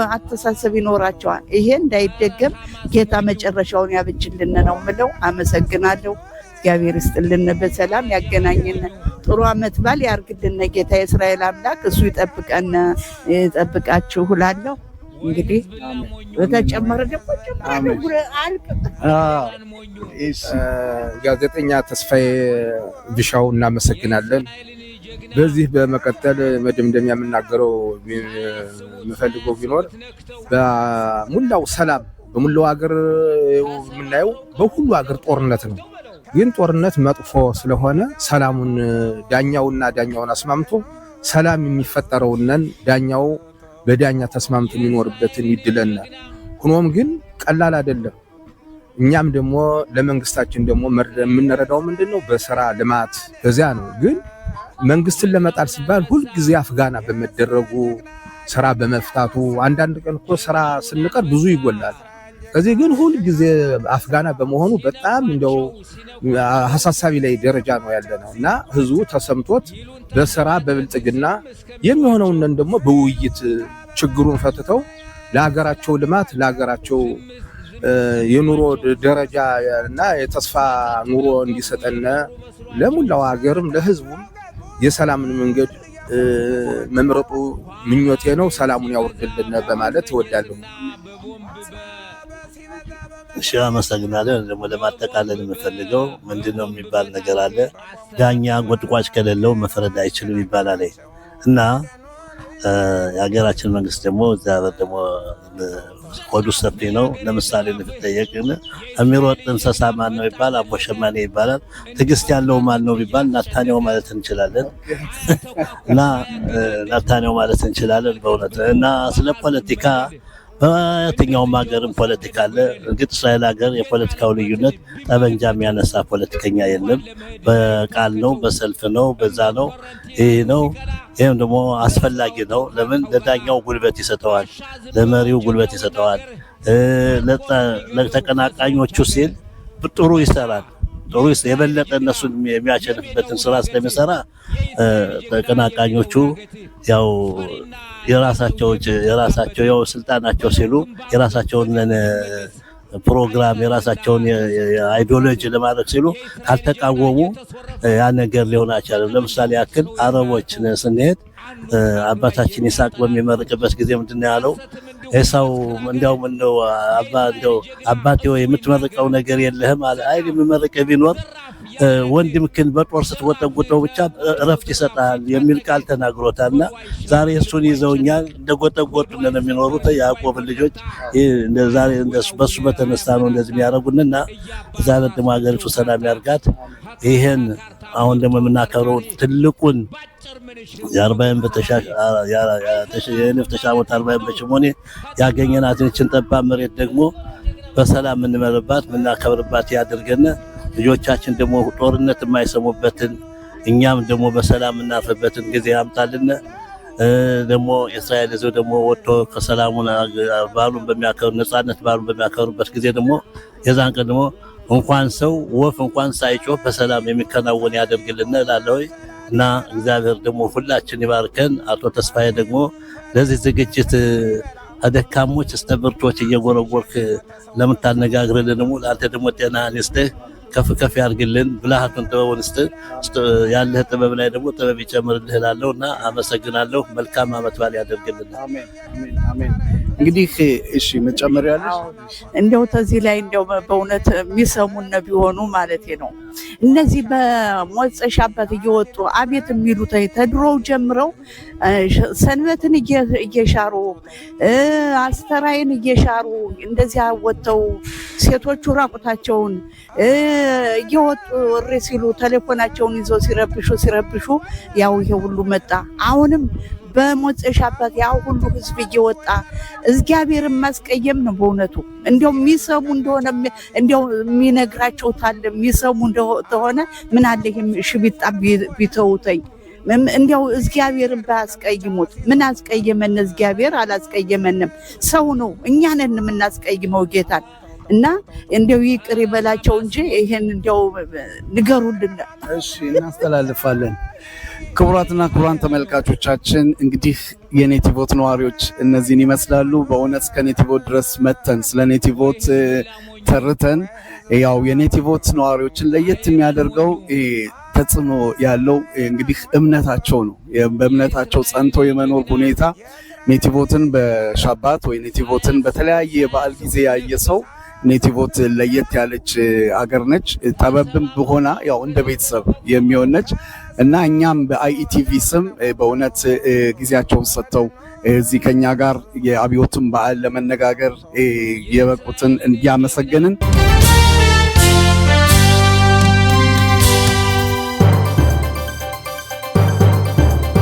አተሳሰብ ይኖራቸዋል? ይሄ እንዳይደገም ጌታ መጨረሻውን ያብጅልን ነው ምለው። አመሰግናለሁ። እግዚአብሔር ይስጥልን፣ በሰላም ያገናኘን፣ ጥሩ አመት በዓል ያርግልን ጌታ የእስራኤል አምላክ እሱ ይጠብቀን ይጠብቃችሁ እላለሁ። እንግዲህ በተጨመረ ደግሞ ጋዜጠኛ ተስፋዬ ቢሻው እናመሰግናለን። በዚህ በመቀጠል መደምደሚያ የምናገረው የምፈልገው ቢኖር በሙላው ሰላም በሙላው ሀገር የምናየው በሁሉ ሀገር ጦርነት ነው። ግን ጦርነት መጥፎ ስለሆነ ሰላሙን ዳኛውን አስማምቶ ሰላም የሚፈጠረውነን ዳኛው በዳኛ ተስማምቶ የሚኖርበትን ይድለናል። ሆኖም ግን ቀላል አይደለም። እኛም ደግሞ ለመንግስታችን ደግሞ የምንረዳው ምንድነው በስራ ልማት በዚያ ነው። ግን መንግስትን ለመጣል ሲባል ሁልጊዜ አፍጋና በመደረጉ ስራ በመፍታቱ አንዳንድ ቀን እኮ ስራ ስንቀር ብዙ ይጎላል። ከዚህ ግን ሁልጊዜ አፍጋና በመሆኑ በጣም እንደው አሳሳቢ ላይ ደረጃ ነው ያለነው እና ህዝቡ ተሰምቶት በስራ በብልጽግና የሚሆነውን ደግሞ በውይይት ችግሩን ፈትተው ለሀገራቸው ልማት ለሀገራቸው የኑሮ ደረጃ እና የተስፋ ኑሮ እንዲሰጠን ለሙላው ሀገርም ለህዝቡም የሰላምን መንገድ መምረጡ ምኞቴ ነው። ሰላሙን ያወርድልን በማለት እወዳለሁ። እሺ አመሰግናለሁ። ደግሞ ለማጠቃለል የምፈልገው ምንድነው የሚባል ነገር አለ። ዳኛ ጎድጓጭ ከሌለው መፍረድ አይችልም ይባላል እና የሀገራችን መንግስት ደግሞ ደግሞ ሆዱ ሰፊ ነው። ለምሳሌ ልትጠየቅን የሚሮጥ እንስሳ ማን ነው ይባል አቦ ሸማኔ ይባላል። ትዕግስት ያለው ማን ነው ቢባል ናታንያው ማለት እንችላለን እና ናታንያው ማለት እንችላለን በእውነት እና ስለ ፖለቲካ በየትኛውም ሀገርም ፖለቲካ አለ። እርግጥ እስራኤል ሀገር የፖለቲካው ልዩነት ጠበንጃ የሚያነሳ ፖለቲከኛ የለም። በቃል ነው፣ በሰልፍ ነው፣ በዛ ነው፣ ይሄ ነው። ይህም ደግሞ አስፈላጊ ነው። ለምን ለዳኛው ጉልበት ይሰጠዋል፣ ለመሪው ጉልበት ይሰጠዋል። ለተቀናቃኞቹ ሲል ጥሩ ይሰራል። ጥሩ የበለጠ እነሱን የሚያሸንፍበትን ስራ ስለሚሰራ ተቀናቃኞቹ ያው የራሳቸው ያው ስልጣናቸው ሲሉ የራሳቸውን ፕሮግራም የራሳቸውን አይዲዮሎጂ ለማድረግ ሲሉ ካልተቃወሙ ያ ነገር ሊሆን አይችልም። ለምሳሌ ያክል አረቦችን ስንሄድ አባታችን ይስሐቅ በሚመርቅበት ጊዜ ምንድነው ያለው? ኤሳው እንደው አባቴ ወይ የምትመርቀው ነገር የለህም አለ። አይ የምመርቀ ቢኖር ወንድምክን በጦር ስትጎጠጉጠው ብቻ እረፍት ይሰጣል የሚል ቃል ተናግሮታልና ዛሬ እሱን ይዘውኛል እንደጎጠጎጡ ነው የሚኖሩት ያዕቆብ ልጆች። ዛሬ በሱ በተነሳ ነው እንደዚህ የሚያደርጉንና እዛ ደግሞ ሀገሪቱ ሰላም ያርጋት። ይሄን አሁን ደግሞ የምናከብረው ትልቁን የአርባይን የንፍተሻ ሞት 40 በሽሞኔ ያገኘናትን እችን ጠባብ መሬት ደግሞ በሰላም የምንመርባት የምናከብርባት ያድርገን። ልጆቻችን ደግሞ ጦርነት የማይሰሙበትን እኛም ደግሞ በሰላም የምናርፍበትን ጊዜ ያምጣልን። ደግሞ የእስራኤል ሕዝብ ደግሞ ወጥቶ ከሰላሙን ባሉን በሚያከብር ነጻነት ባሉን በሚያከብሩበት ጊዜ ደግሞ የዛን ቀን ደግሞ እንኳን ሰው ወፍ እንኳን ሳይጮህ በሰላም የሚከናወን ያደርግልን እላለሁ እና እግዚአብሔር ደግሞ ሁላችን ይባርከን። አቶ ተስፋዬ ደግሞ ለዚህ ዝግጅት አደካሞች እስከ ብርቶች እየጎረጎርክ ለምታነጋግርልን ደግሞ ለአንተ ደግሞ ጤና ይስጥህ፣ ከፍ ከፍ ያድርግልን። ብልሃቱን ጥበቡን ያለህ ጥበብ ላይ ደግሞ ጥበብ ይጨምርልህ እላለሁ እና አመሰግናለሁ። መልካም ዓመት በዓል ያደርግልን። አሜን አሜን አሜን። እንግዲህ እሺ መጨመሪያ ያለሽ እንደው ተዚህ ላይ እንደው በእውነት የሚሰሙን ቢሆኑ ማለት ነው እነዚህ በሞጸሻ አባት እየወጡ አቤት የሚሉት ተድሮው ጀምረው ሰንበትን እየሻሩ አስተራይን እየሻሩ እንደዚያ ወጥተው ሴቶቹ ራቁታቸውን እየወጡ እሬ ሲሉ ቴሌፎናቸውን ይዘው ሲረብሹ ያው ይሄ ሁሉ መጣ። አሁንም በሞጸሻ አባት ያው ሁሉ ህዝብ እየወጣ እግዚአብሔርን ማስቀየም ነው በእውነቱ። እንደው የሚሰሙ እንደሆነ እንደው የሚነግራቸው ታለ የሚሰሙ እንደሆነ ምን አለ ሽቢጣ ቢተውተኝ እንደው እግዚአብሔርን ባያስቀይሙት። ምን አስቀየመን? እግዚአብሔር አላስቀየመንም፣ ሰው ነው እኛ ነን የምናስቀይመው ጌታን። እና እንደው ይቅር ይበላቸው እንጂ ይሄን እንደው ንገሩልን። እሺ እናስተላልፋለን። ክቡራትና ክቡራን ተመልካቾቻችን እንግዲህ የኔቲቮት ነዋሪዎች እነዚህን ይመስላሉ። በእውነት ከኔቲቮት ድረስ መተን ስለ ኔቲቮት ተርተን ያው የኔቲቮት ነዋሪዎችን ለየት የሚያደርገው ተጽዕኖ ያለው እንግዲህ እምነታቸው ነው። በእምነታቸው ጸንቶ የመኖር ሁኔታ ኔቲቮትን በሻባት ወይ ኔቲቮትን በተለያየ በዓል ጊዜ ያየ ሰው ኔቲቮት ለየት ያለች ሀገር ነች። ጠበብም ሆና ያው እንደ ቤተሰብ የሚሆን ነች እና እኛም በአይኢቲቪ ስም በእውነት ጊዜያቸውን ሰጥተው እዚህ ከኛ ጋር የአብዮትን በዓል ለመነጋገር የበቁትን እያመሰገንን